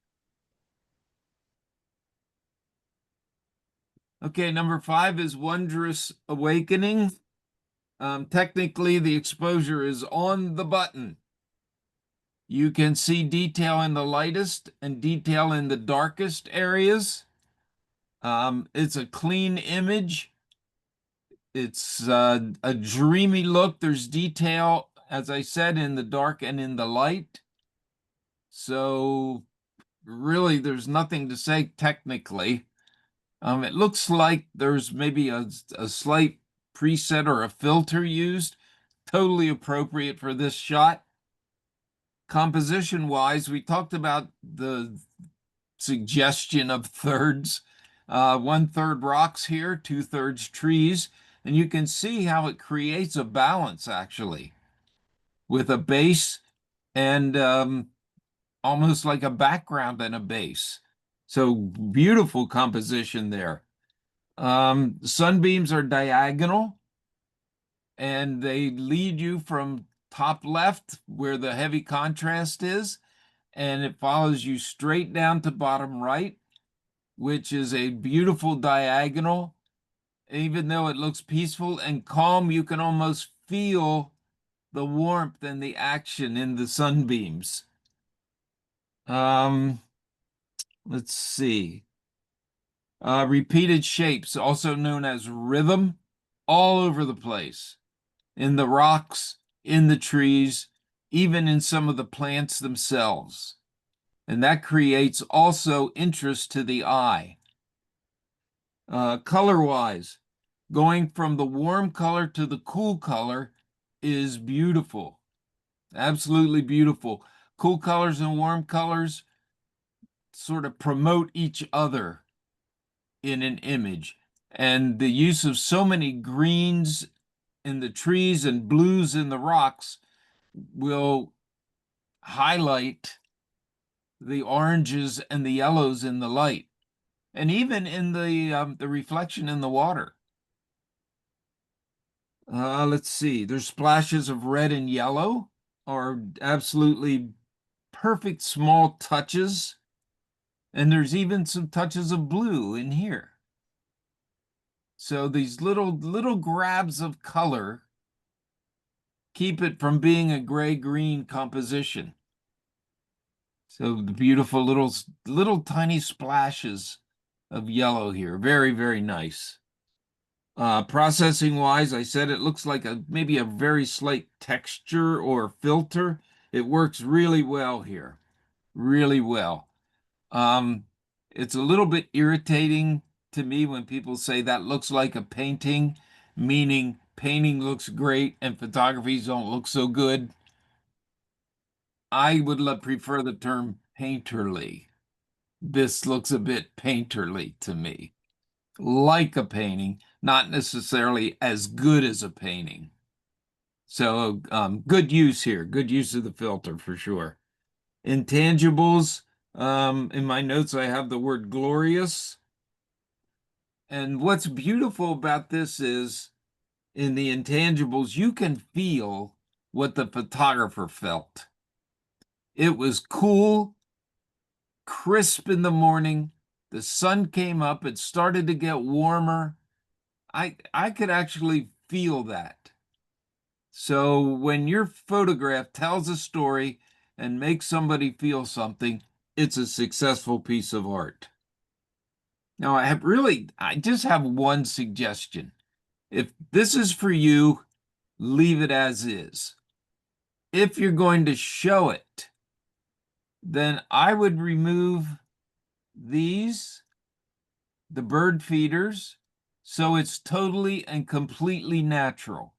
Okay, number 5 is Wondrous Awakening. Technically, the exposure is on the button. You can see detail in the lightest and detail in the darkest areas. It's a clean image. It's a dreamy look. There's detail, as I said, in the dark and in the light. So really, there's nothing to say technically. It looks like there's maybe a slight preset or a filter used, totally appropriate for this shot. Composition wise, we talked about the suggestion of thirds. 1/3 rocks here, 2/3 trees, and you can see how it creates a balance actually with a base and almost like a background and a base. So beautiful composition there. Sunbeams are diagonal and they lead you from top left where the heavy contrast is, and it follows you straight down to bottom right, which is a beautiful diagonal. Even though it looks peaceful and calm, you can almost feel the warmth and the action in the sunbeams. Let's see. Repeated shapes, also known as rhythm, all over the place. In the rocks, in the trees, even in some of the plants themselves. And that creates also interest to the eye. Color-wise, going from the warm color to the cool color is beautiful. Absolutely beautiful. Cool colors and warm colors sort of promote each other in an image. And the use of so many greens in the trees and blues in the rocks will highlight the oranges and the yellows in the light, and even in the reflection in the water. Let's see. There's splashes of red and yellow, are absolutely perfect small touches, and there's even some touches of blue in here. So these little grabs of color keep it from being a gray-green composition. So the beautiful little tiny splashes of yellow here. Very, very nice. Processing wise, I said it looks like maybe a very slight texture or filter. It works really well here. Really well. It's a little bit irritating to me when people say that looks like a painting, meaning painting looks great and photographies don't look so good. I would prefer the term painterly. This looks a bit painterly to me, like a painting, not necessarily as good as a painting. So good use here, good use of the filter for sure. Intangibles, in my notes, I have the word glorious. And what's beautiful about this is in the intangibles, you can feel what the photographer felt. It was cool, crisp in the morning. The sun came up. It started to get warmer. I could actually feel that. So when your photograph tells a story and makes somebody feel something, it's a successful piece of art. Now I just have one suggestion. If this is for you, leave it as is. If you're going to show it, then I would remove these, the bird feeders, So it's totally and completely natural.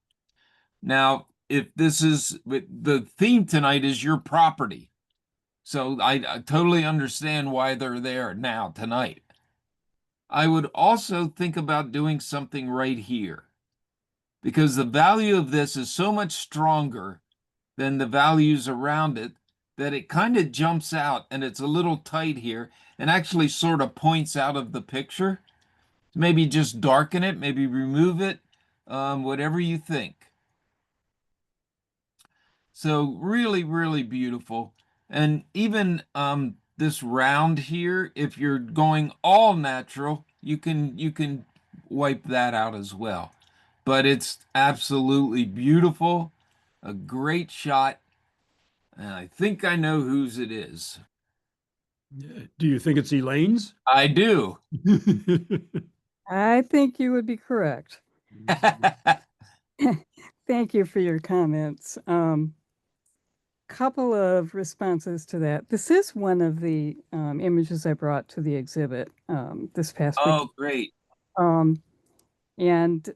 Now, if this is the theme tonight is your property. So I totally understand why they're there now tonight. I would also think about doing something right here because the value of this is so much stronger than the values around it that it kind of jumps out and it's a little tight here and actually sort of points out of the picture. Maybe just darken it, maybe remove it, whatever you think. So really, really beautiful. And even this round here, if you're going all natural, you can wipe that out as well. But it's absolutely beautiful, a great shot, and I think I know whose it is. Do you think it's Elaine's? I do. I think you would be correct. Thank you for your comments. Couple of responses to that. This is one of the images I brought to the exhibit this past week. Oh, great. And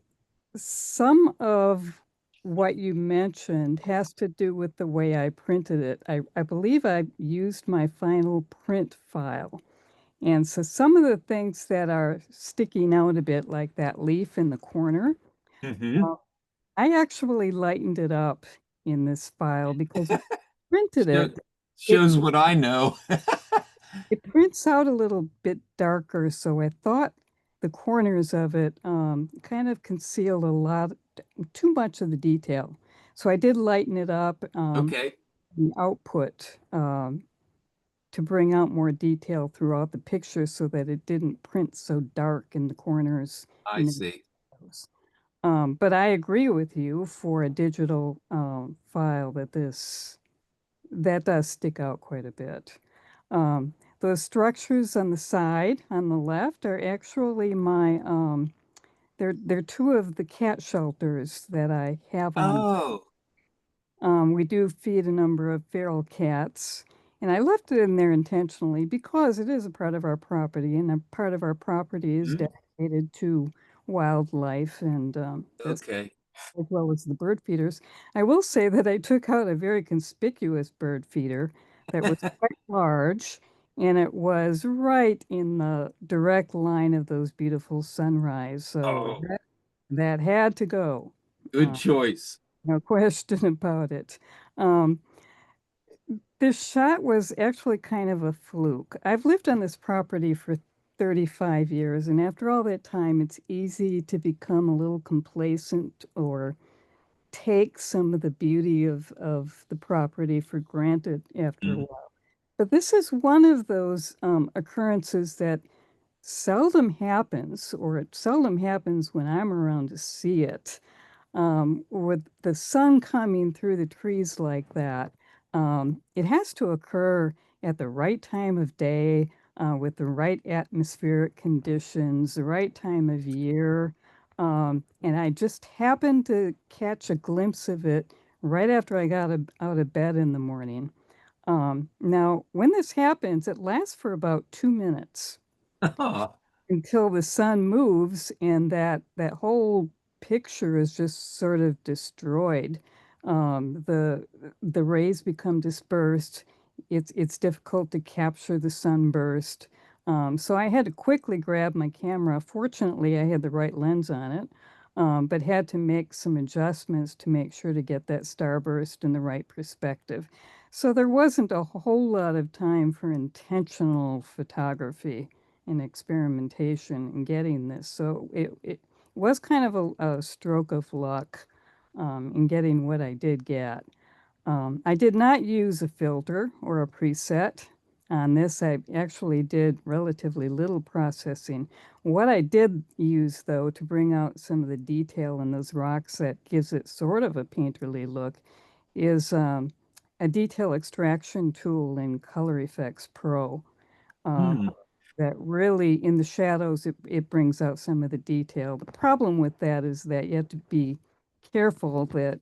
some of what you mentioned has to do with the way I printed it. I believe I used my final print file. And so some of the things that are sticking out a bit, like that leaf in the corner, Mhm. I actually lightened it up in this file because when I printed it, Shows what I know. it prints out a little bit darker. So I thought the corners of it kind of concealed a lot, too much of the detail. So I did lighten it up, Okay, the output to bring out more detail throughout the picture so that it didn't print so dark in the corners. I see. But I agree with you for a digital file that that does stick out quite a bit. Those structures on the side, on the left, are actually they're two of the cat shelters that I have on. Oh, We do feed a number of feral cats, and I left it in there intentionally because it is a part of our property, and a part of our property is mhm. dedicated to wildlife and this, Okay. as well as the bird feeders. I will say that I took out a very conspicuous bird feeder that was quite large, and it was right in the direct line of those beautiful sunrise. So Oh, that had to go. good choice. No question about it. Um, this shot was actually kind of a fluke. I've lived on this property for 35 years, and after all that time, it's easy to become a little complacent or take some of the beauty of the property for granted after a Mm. while. But this is one of those occurrences that seldom happens, or it seldom happens when I'm around to see it. With the sun coming through the trees like that, it has to occur at the right time of day, with the right atmospheric conditions, the right time of year. And I just happened to catch a glimpse of it right after I got out of bed in the morning. Now, when this happens, it lasts for about 2 minutes until the sun moves and that whole picture is just sort of destroyed. The rays become dispersed. It's difficult to capture the sunburst. So I had to quickly grab my camera. Fortunately, I had the right lens on it, but had to make some adjustments to make sure to get that starburst in the right perspective. So there wasn't a whole lot of time for intentional photography and experimentation in getting this. So it was kind of a stroke of luck in getting what I did get. I did not use a filter or a preset on this. I actually did relatively little processing. What I did use, though, to bring out some of the detail in those rocks that gives it sort of a painterly look is a detail extraction tool in Color Effects Pro. Um, Hmm. that really in the shadows it brings out some of the detail. The problem with that is that you have to be careful that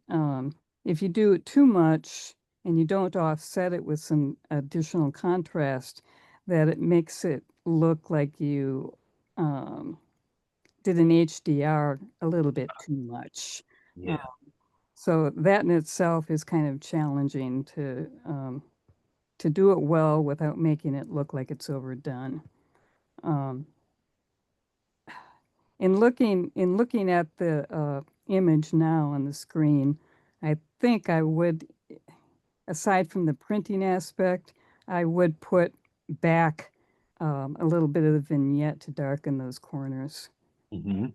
if you do it too much and you don't offset it with some additional contrast, that it makes it look like you um, did an HDR a little bit too much. Yeah. So that in itself is kind of challenging to do it well without making it look like it's overdone. In looking at the image now on the screen, I think I would, aside from the printing aspect, I would put back a little bit of the vignette to darken those corners. Mm-hmm.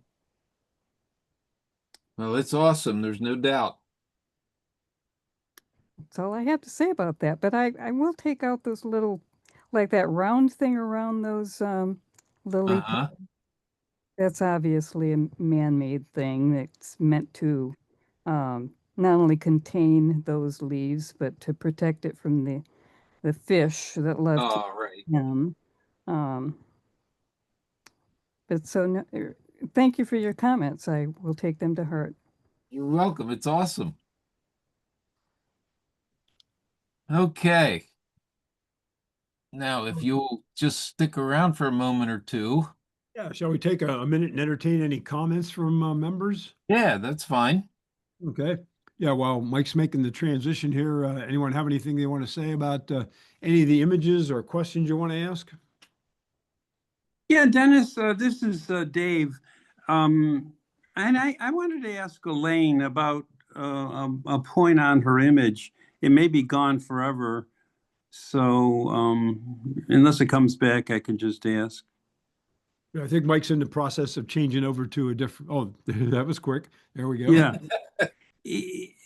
Well, it's awesome. There's no doubt. That's all I have to say about that. But I will take out those little, like that round thing around those lily. Uh-huh. That's obviously a man-made thing that's meant to not only contain those leaves, but to protect it from the fish that love to All right. eat them. But so thank you for your comments. I will take them to heart. You're welcome. It's awesome. Okay. Now, if you'll just stick around for a moment or two. Yeah, shall we take a minute and entertain any comments from members? Yeah, that's fine. Okay. Yeah, while Mike's making the transition here, anyone have anything they want to say about any of the images or questions you want to ask? Yeah, Dennis, this is Dave. And I wanted to ask Elaine about a point on her image. It may be gone forever. So unless it comes back, I can just ask. Yeah, I think Mike's in the process of changing over to a different, oh, that was quick. There we go. Yeah.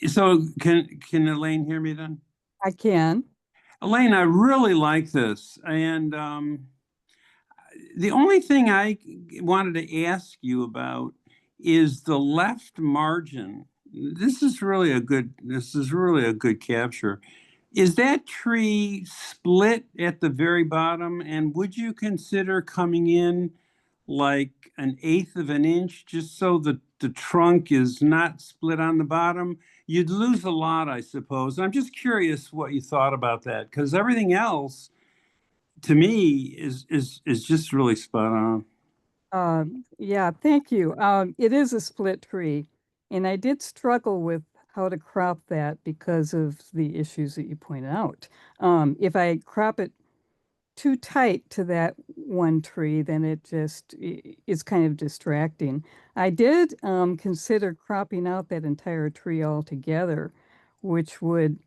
So can Elaine hear me then? I can. Elaine, I really like this. And the only thing I wanted to ask you about is the left margin. This is really a good capture. Is that tree split at the very bottom? And would you consider coming in like 1/8 of an inch just so that the trunk is not split on the bottom? You'd lose a lot, I suppose. I'm just curious what you thought about that, because everything else to me is just really spot on. Yeah, thank you. It is a split tree, and I did struggle with how to crop that because of the issues that you pointed out. If I crop it too tight to that one tree, then it just is kind of distracting. I did consider cropping out that entire tree altogether, which would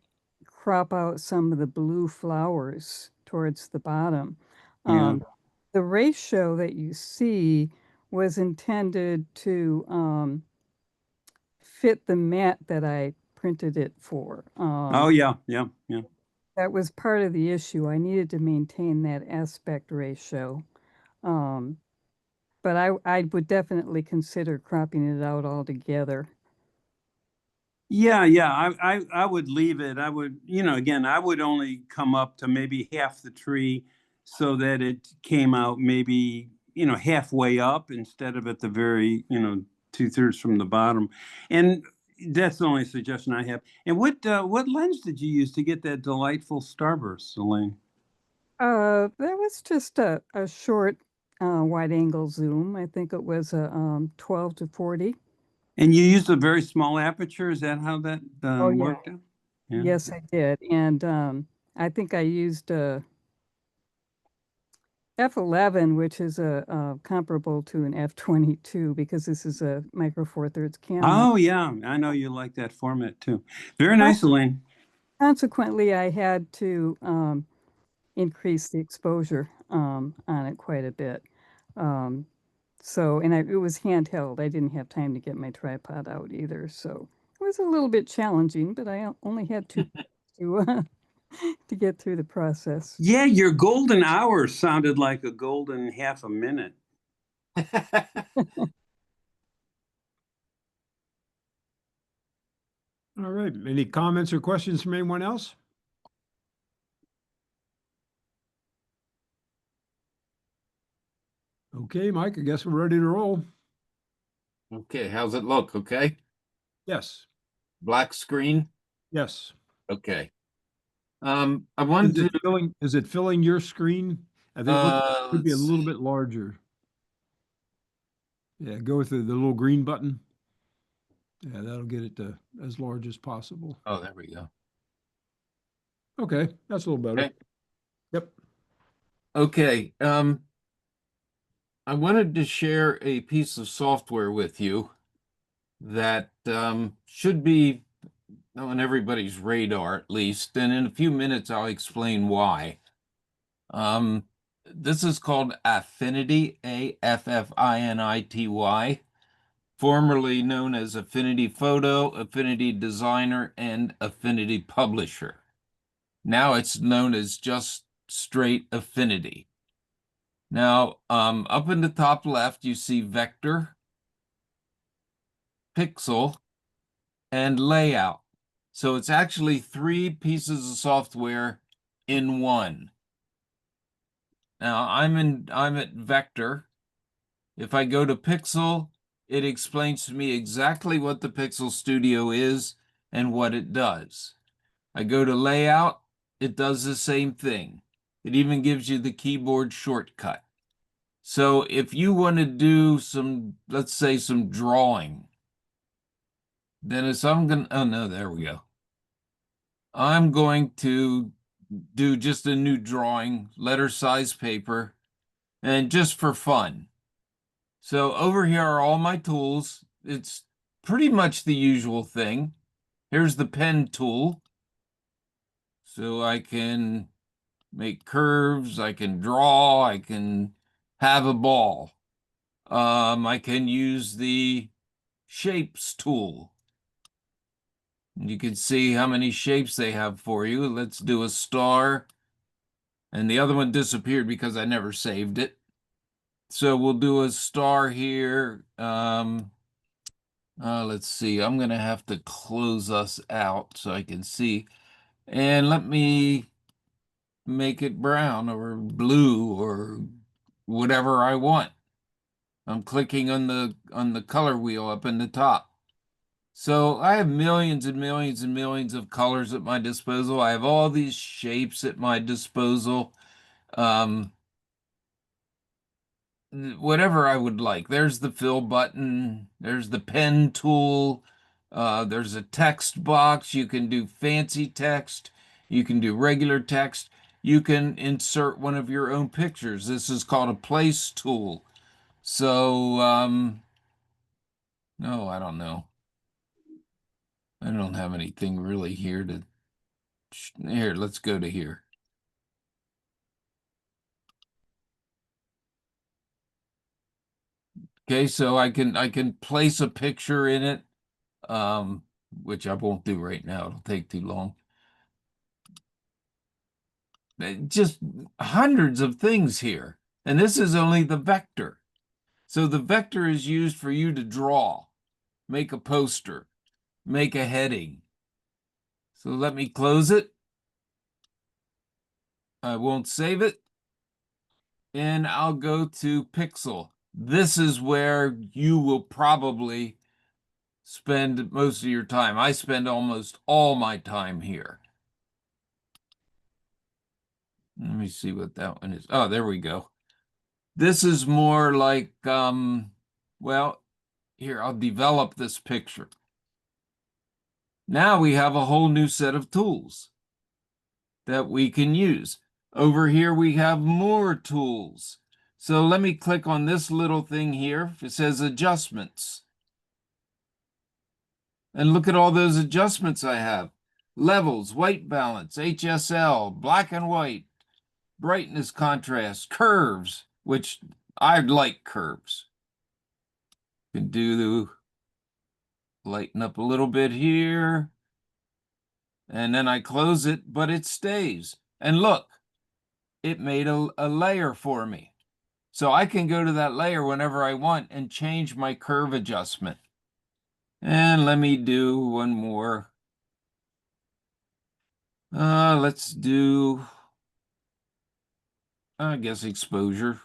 crop out some of the blue flowers towards the bottom. Yeah. The ratio that you see was intended to fit the mat that I printed it for. Oh, yeah. That was part of the issue. I needed to maintain that aspect ratio. But I would definitely consider cropping it out altogether. Yeah. I would leave it. I would, again, I would only come up to maybe half the tree so that it came out maybe, halfway up instead of at the very, 2/3 from the bottom. And that's the only suggestion I have. And what lens did you use to get that delightful starburst, Elaine? That was just a short wide angle zoom. I think it was a 12 to 40. And you used a very small aperture. Is that how that Oh, yeah. worked out? Yeah. Yes, I did. And I think I used a f11, which is a comparable to an f22 because this is a micro four thirds camera. Oh, yeah. I know you like that format too. Very nice, Elaine. Consequently, I had to increase the exposure on it quite a bit. So, and it was handheld. I didn't have time to get my tripod out either. So it was a little bit challenging, but I only had two to get through the process. Yeah, your golden hour sounded like a golden half a minute. All right. Any comments or questions from anyone else? Okay, Mike, I guess we're ready to roll. Okay, how's it look? Okay. Yes. Black screen. Yes. Okay. I wanted to Is it filling your screen? I think it could be a let's little see. bit larger. Yeah, go with the little green button. Yeah, that'll get it to as large as possible. Oh, there we go. Okay, that's a little better. Okay. Yep. Okay. I wanted to share a piece of software with you that should be on everybody's radar at least, and in a few minutes I'll explain why. This is called Affinity, Affinity, formerly known as Affinity Photo, Affinity Designer, and Affinity Publisher. Now it's known as just straight Affinity. Now, up in the top left, you see Vector, Pixel, and Layout. So it's actually 3 pieces of software in one. Now I'm at Vector. If I go to Pixel, it explains to me exactly what the Pixel Studio is and what it does. I go to Layout, it does the same thing. It even gives you the keyboard shortcut. So if you want to do some, let's say some drawing, then as I'm going to, oh no, there we go. I'm going to do just a new drawing, letter size paper, and just for fun. So over here are all my tools. It's pretty much the usual thing. Here's the pen tool. So I can make curves, I can draw, I can have a ball. I can use the shapes tool. You can see how many shapes they have for you. Let's do a star. And the other one disappeared because I never saved it. So we'll do a star here. Let's see. I'm going to have to close us out so I can see. And let me make it brown or blue or whatever I want. I'm clicking on the color wheel up in the top. So I have millions and millions and millions of colors at my disposal. I have all these shapes at my disposal. Whatever I would like. There's the fill button. There's the pen tool. There's a text box. You can do fancy text. You can do regular text. You can insert one of your own pictures. This is called a place tool. So, no, I don't know. I don't have anything really here to, here, let's go to here. Okay, so I can place a picture in it, which I won't do right now. It'll take too long. Just hundreds of things here. And this is only the vector. So the vector is used for you to draw, make a poster, make a heading. So let me close it. I won't save it. And I'll go to Pixel. This is where you will probably spend most of your time. I spend almost all my time here. Let me see what that one is. Oh, there we go. This is more like, well, here, I'll develop this picture. Now we have a whole new set of tools that we can use. Over here, we have more tools. So let me click on this little thing here. It says adjustments. And look at all those adjustments I have. Levels, white balance, HSL, black and white, brightness, contrast, curves, which I like curves. Can do the lighten up a little bit here. And then I close it, but it stays. And look, it made a layer for me. So I can go to that layer whenever I want and change my curve adjustment. And let me do one more. Let's do, I guess, exposure.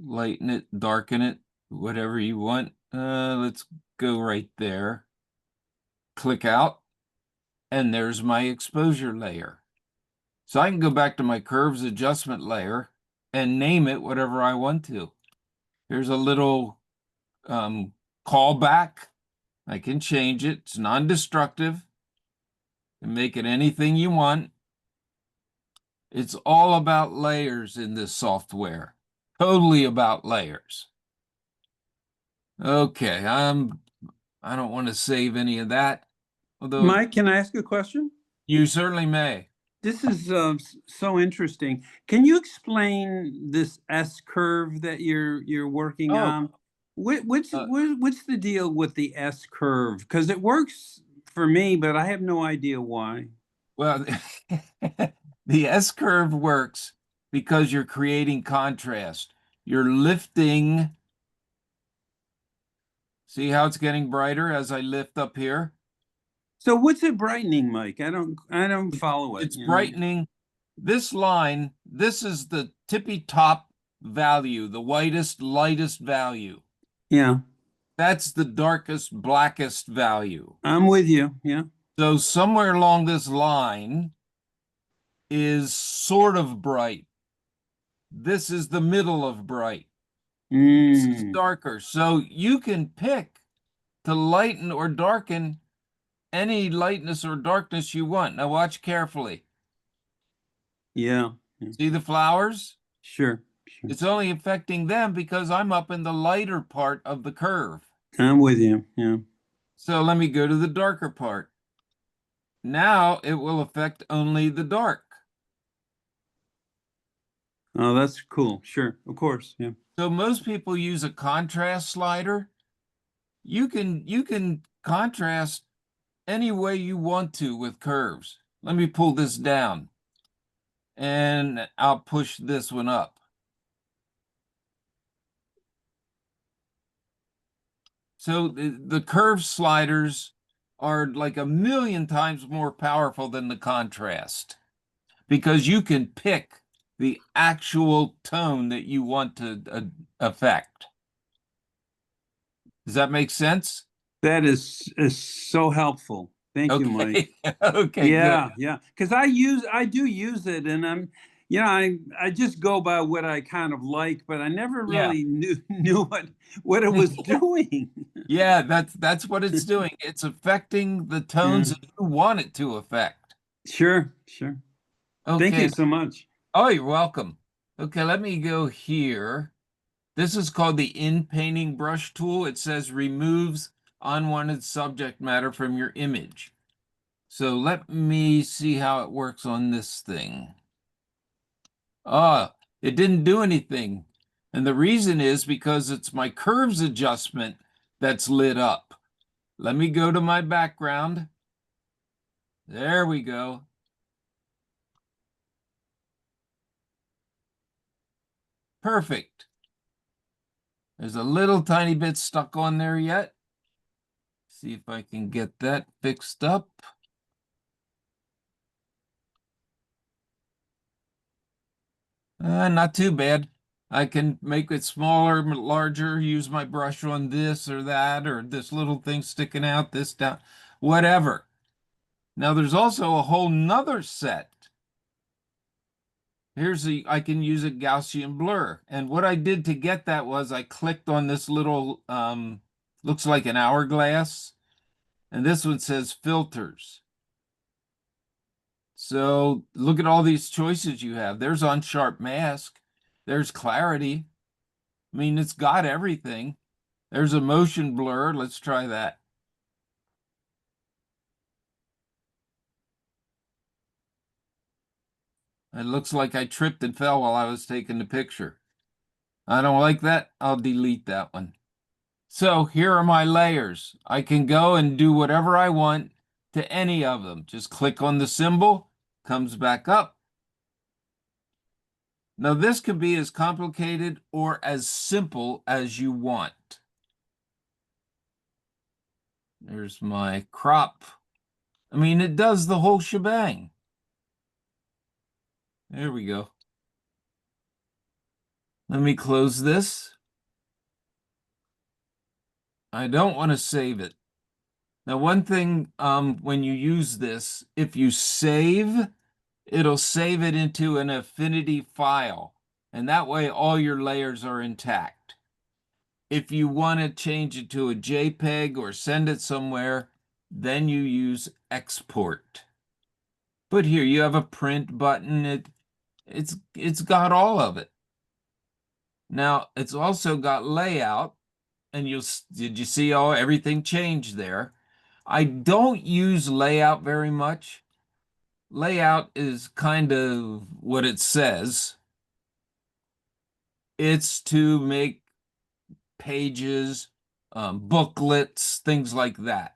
Lighten it, darken it, whatever you want. Let's go right there. Click out, and there's my exposure layer. So I can go back to my curves adjustment layer and name it whatever I want to. Here's a little callback. I can change it. It's non-destructive. And make it anything you want. It's all about layers in this software. Totally about layers. Okay, I don't want to save any of that. Although Mike, can I ask a question? you certainly may. This is so interesting. Can you explain this S curve that you're working Oh. on? What's Uh, what's the deal with the S curve? Because it works for me, but I have no idea why. Well, the S curve works because you're creating contrast. You're lifting. See how it's getting brighter as I lift up here? So what's it brightening, Mike? I don't follow it. It's you know? brightening this line. This is the tippy top value, the whitest, lightest value. Yeah, That's the darkest, blackest value. I'm with you. Yeah. So somewhere along this line is sort of bright. This is the middle of bright. This is darker. So you can pick to lighten or darken any lightness or darkness you want. Now watch carefully. Yeah. See the flowers? Sure. It's only affecting them because I'm up in the lighter part of the curve. I'm with you. Yeah. So let me go to the darker part. Now it will affect only the dark. Oh, that's cool. Sure. Of course. Yeah. So most people use a contrast slider. You can contrast any way you want to with curves. Let me pull this down and I'll push this one up. So the curve sliders are like a million times more powerful than the contrast because you can pick the actual tone that you want to affect. Does that make sense? That is so helpful. Thank you, Mike. Okay, Yeah, good. yeah. Because I do use it, and I just go by what I kind of like, but I never Yeah. really knew what it was doing. Yeah, that's what it's doing. It's affecting the tones that you want it to affect. Sure. Thank Okay. you so much. Oh, you're welcome. Okay, let me go here. This is called the in-painting brush tool. It says removes unwanted subject matter from your image. So let me see how it works on this thing. Ah, it didn't do anything. And the reason is because it's my curves adjustment that's lit up. Let me go to my background. There we go. Perfect. There's a little tiny bit stuck on there yet. See if I can get that fixed up. Not too bad. I can make it smaller, larger, use my brush on this or that, or this little thing sticking out, this down, whatever. Now there's also a whole nother set. I can use a Gaussian blur. And what I did to get that was I clicked on this little, looks like an hourglass. And this one says filters. So look at all these choices you have. There's unsharp mask. There's clarity. I mean, it's got everything. There's a motion blur. Let's try that. It looks like I tripped and fell while I was taking the picture. I don't like that. I'll delete that one. So here are my layers. I can go and do whatever I want to any of them. Just click on the symbol, comes back up. Now this can be as complicated or as simple as you want. There's my crop. I mean, it does the whole shebang. There we go. Let me close this. I don't want to save it. Now, one thing, when you use this, if you save, it'll save it into an Affinity file. And that way all your layers are intact. If you want to change it to a JPEG or send it somewhere, then you use export. But here you have a print button. It's got all of it. Now it's also got layout, and did you see everything changed there? I don't use layout very much. Layout is kind of what it says. It's to make pages, booklets, things like that.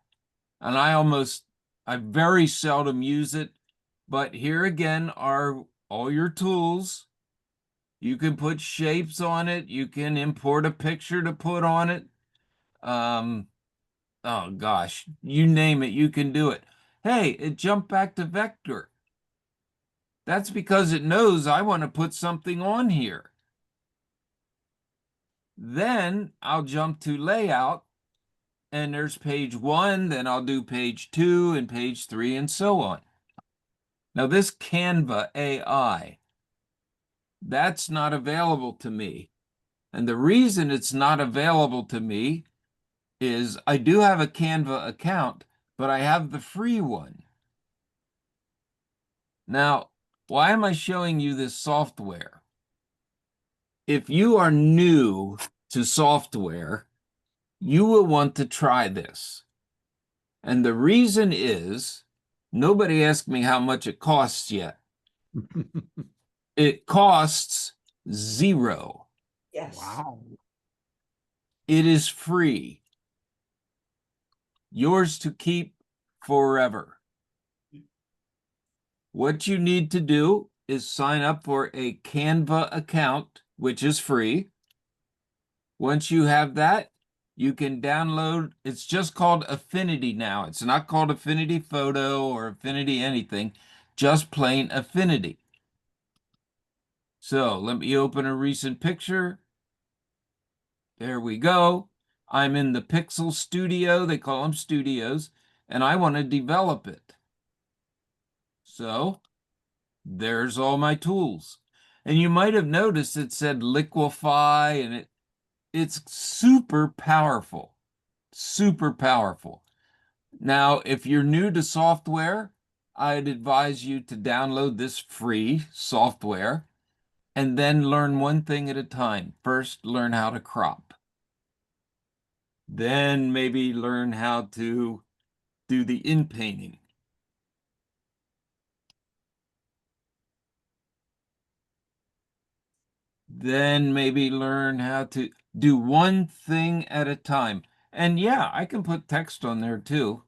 And I very seldom use it, but here again are all your tools. You can put shapes on it. You can import a picture to put on it. Oh gosh, you name it, you can do it. Hey, it jumped back to vector. That's because it knows I want to put something on here. Then I'll jump to layout, and there's page 1, then I'll do page 2 and page 3 and so on. Now this Canva AI, that's not available to me. And the reason it's not available to me is I do have a Canva account, but I have the free one. Now, why am I showing you this software? If you are new to software, you will want to try this. And the reason is, nobody asked me how much it costs yet. It costs $0. Yes. Wow. It is free. Yours to keep forever. What you need to do is sign up for a Canva account, which is free. Once you have that, you can download, it's just called Affinity now. It's not called Affinity Photo or Affinity anything, just plain Affinity. So let me open a recent picture. There we go. I'm in the Pixel Studio, they call them studios, and I want to develop it. So there's all my tools. And you might have noticed it said liquefy, and it's super powerful. Super powerful. Now, if you're new to software, I'd advise you to download this free software and then learn one thing at a time. First, learn how to crop. Then maybe learn how to do the inpainting. Then maybe learn how to do one thing at a time. And yeah, I can put text on there too.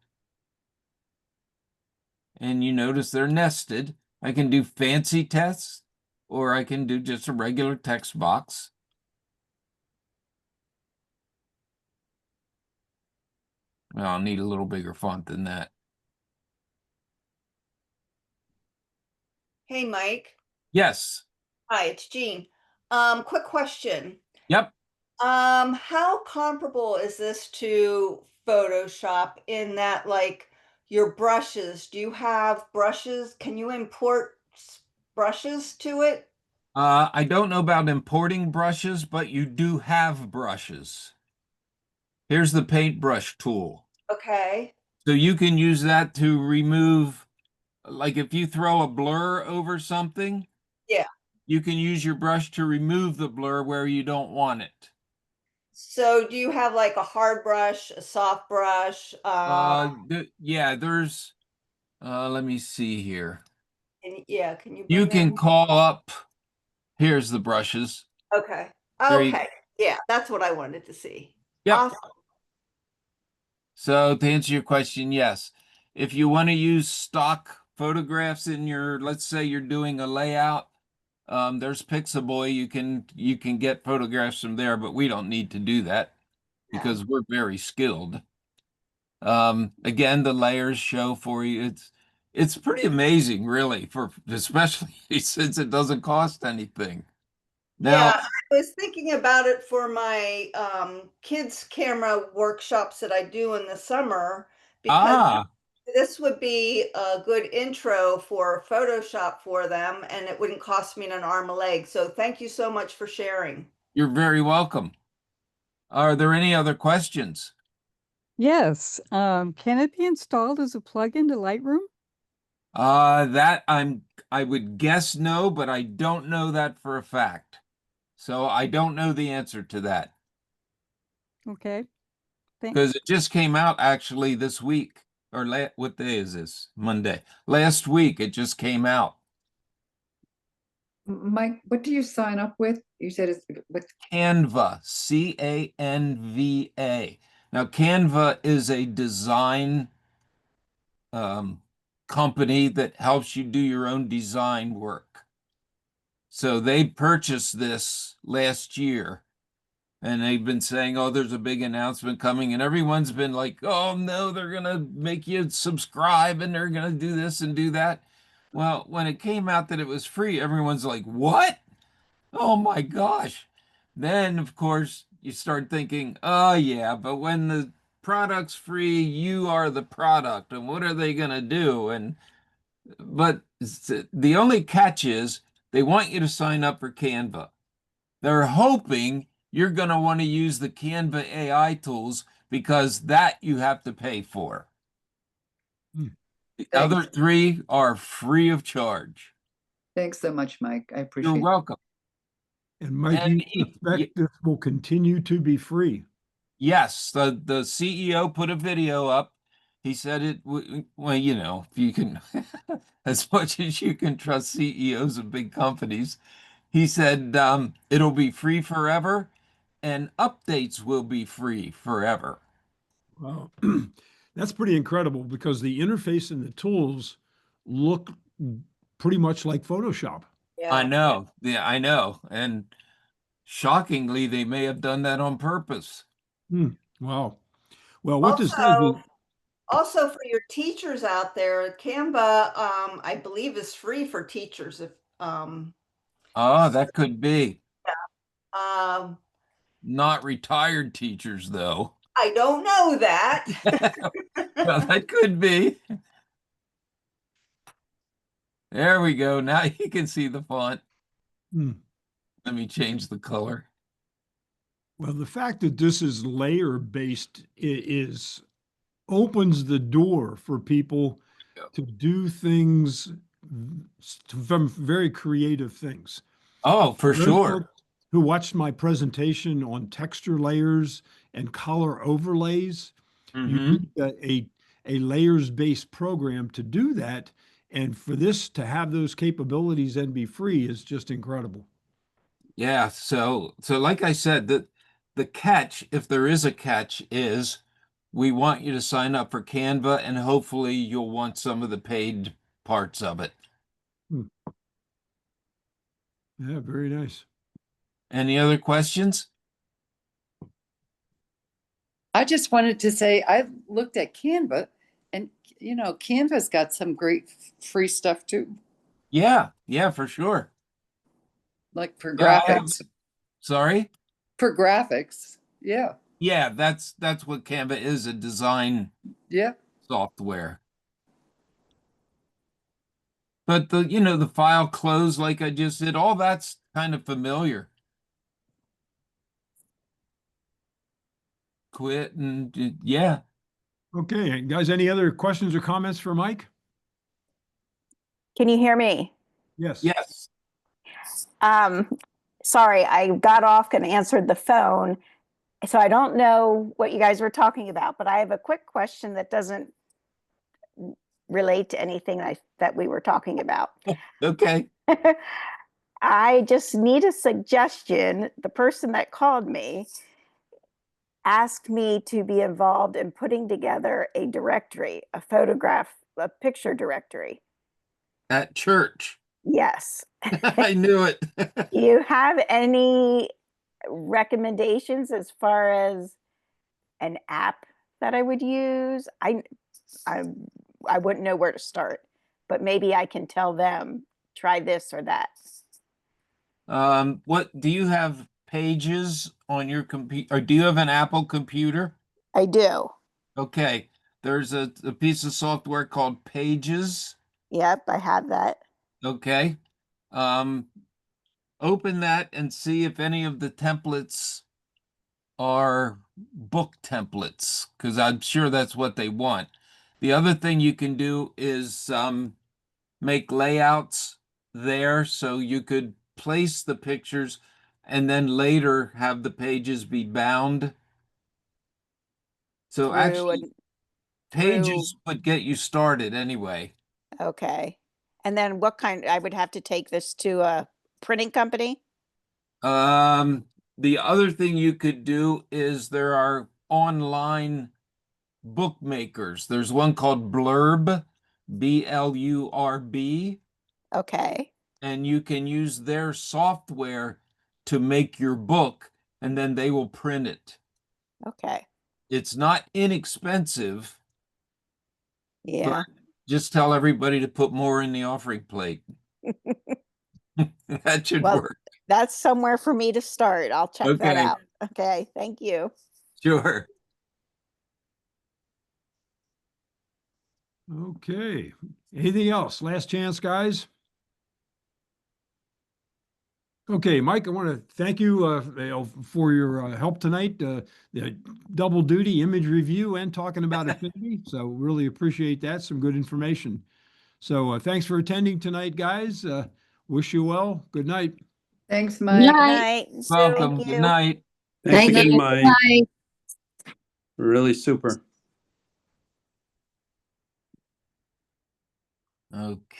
And you notice they're nested. I can do fancy tests, or I can do just a regular text box. Well, I'll need a little bigger font than that. Hey, Mike. Yes. Hi, it's Jean. Quick question. Yep. How comparable is this to Photoshop in that, like, your brushes? Do you have brushes? Can you import brushes to it? I don't know about importing brushes, but you do have brushes. Here's the paintbrush tool. Okay. So you can use that to remove, like if you throw a blur over something, Yeah. you can use your brush to remove the blur where you don't want it. So do you have like a hard brush, a soft brush? Yeah, there's, let me see here. Yeah, can you You bring that can in? call up, here's the brushes. Okay. There you Okay. Yeah, that's what I wanted to see. Yep. Awesome. So to answer your question, yes. If you want to use stock photographs in your, let's say you're doing a layout, there's Pixabay. You can get photographs from there, but we don't need to do that because we're very skilled. Again, the layers show for you. It's pretty amazing, really, for especially since it doesn't cost anything. Now, Yeah, I was thinking about it for my kids' camera workshops that I do in the summer because ah, this would be a good intro for Photoshop for them and it wouldn't cost me an arm and a leg. So thank you so much for sharing. you're very welcome. Are there any other questions? Yes. Can it be installed as a plugin to Lightroom? That I would guess no, but I don't know that for a fact. So I don't know the answer to that Okay. Thanks. because it just came out actually this week or what day is this? Monday. Last week it just came out. Mike, what do you sign up with? You said it's with, Canva, Canva. Now, Canva is a design company that helps you do your own design work. So they purchased this last year and they've been saying, oh, there's a big announcement coming. And everyone's been like, oh, no, they're going to make you subscribe and they're going to do this and do that. Well, when it came out that it was free, everyone's like, what? Oh my gosh. Then, of course, you start thinking, oh, yeah, but when the product's free, you are the product. And what are they going to do? But the only catch is they want you to sign up for Canva. They're hoping you're going to want to use the Canva AI tools because that you have to pay for. Hmm. The Thanks. other three are free of charge. Thanks so much, Mike. I You're appreciate it. welcome. And Mike, And you expect this will continue to be free? yes, the CEO put a video up. He said well, you know, if you can, as much as you can trust CEOs of big companies, he said it'll be free forever and updates will be free forever. Wow. That's pretty incredible because the interface and the tools look pretty much like Photoshop. I Yeah. know. Yeah, I know. And shockingly, they may have done that on purpose. Wow. Well, what this does is, Also for your teachers out there, Canva, I believe is free for teachers if, Oh, that could be. um, Not retired teachers, though. I don't know that. Well, that could be. There we go. Now you can see the font. hmm, Let me change the color. well, the fact that this is layer based is opens the door for people Yeah. to do things, from very creative things. Oh, for Those sure. folks who watched my presentation on texture layers and color overlays, you Hmm. need a layers-based program to do that. And for this to have those capabilities and be free is just incredible. Yeah. So like I said, the catch, if there is a catch, is we want you to sign up for Canva and hopefully you'll want some of the paid parts of it. Hmm. Yeah, very nice. Any other questions? I just wanted to say, I looked at Canva and, Canva's got some great free stuff too, Yeah, yeah, for sure. like for Yeah, I have. graphics, Sorry? for graphics. Yeah, Yeah, that's what Canva is, a design yeah. software. But the file close, like I just said, all that's kind of familiar. Quit and yeah. Okay, guys, any other questions or comments for Mike? Can you hear me? Yes. Yes. Um, sorry, I got off and answered the phone. So I don't know what you guys were talking about, but I have a quick question that doesn't relate to anything that we were talking about. Okay. I just need a suggestion. The person that called me asked me to be involved in putting together a directory, a picture directory. At church. Yes. I knew it. Do you have any recommendations as far as an app that I would use? I wouldn't know where to start, but maybe I can tell them try this or that. What do you have pages on your computer, or do you have an Apple computer? I do. Okay. There's a piece of software called Pages. Yep, I have that. Okay. Um, Open that and see if any of the templates are book templates, because I'm sure that's what they want. The other thing you can do is make layouts there so you could place the pictures and then later have the pages be bound. So Through actually, through, pages would get you started anyway. okay. And then what kind, I would have to take this to a printing company? The other thing you could do is there are online bookmakers. There's one called Blurb, Blurb, Okay, and you can use their software to make your book, and then they will print it. okay, It's not inexpensive, yeah. but just tell everybody to put more in the offering plate. That should Well, work. that's somewhere for me to start. I'll check that Okay. out. Okay, thank you. Sure. Okay. Anything else? Last chance, guys. Okay, Mike, I want to thank you, for your help tonight. The double duty image review and talking about Affinity. So really appreciate that. Some good information. So thanks for attending tonight, guys. Wish you well. Good night. Thanks, Good Mike. Good night. night. Welcome. Thank Good you. night. Thanks Thank again, you. Mike. Bye. Really super. Okay.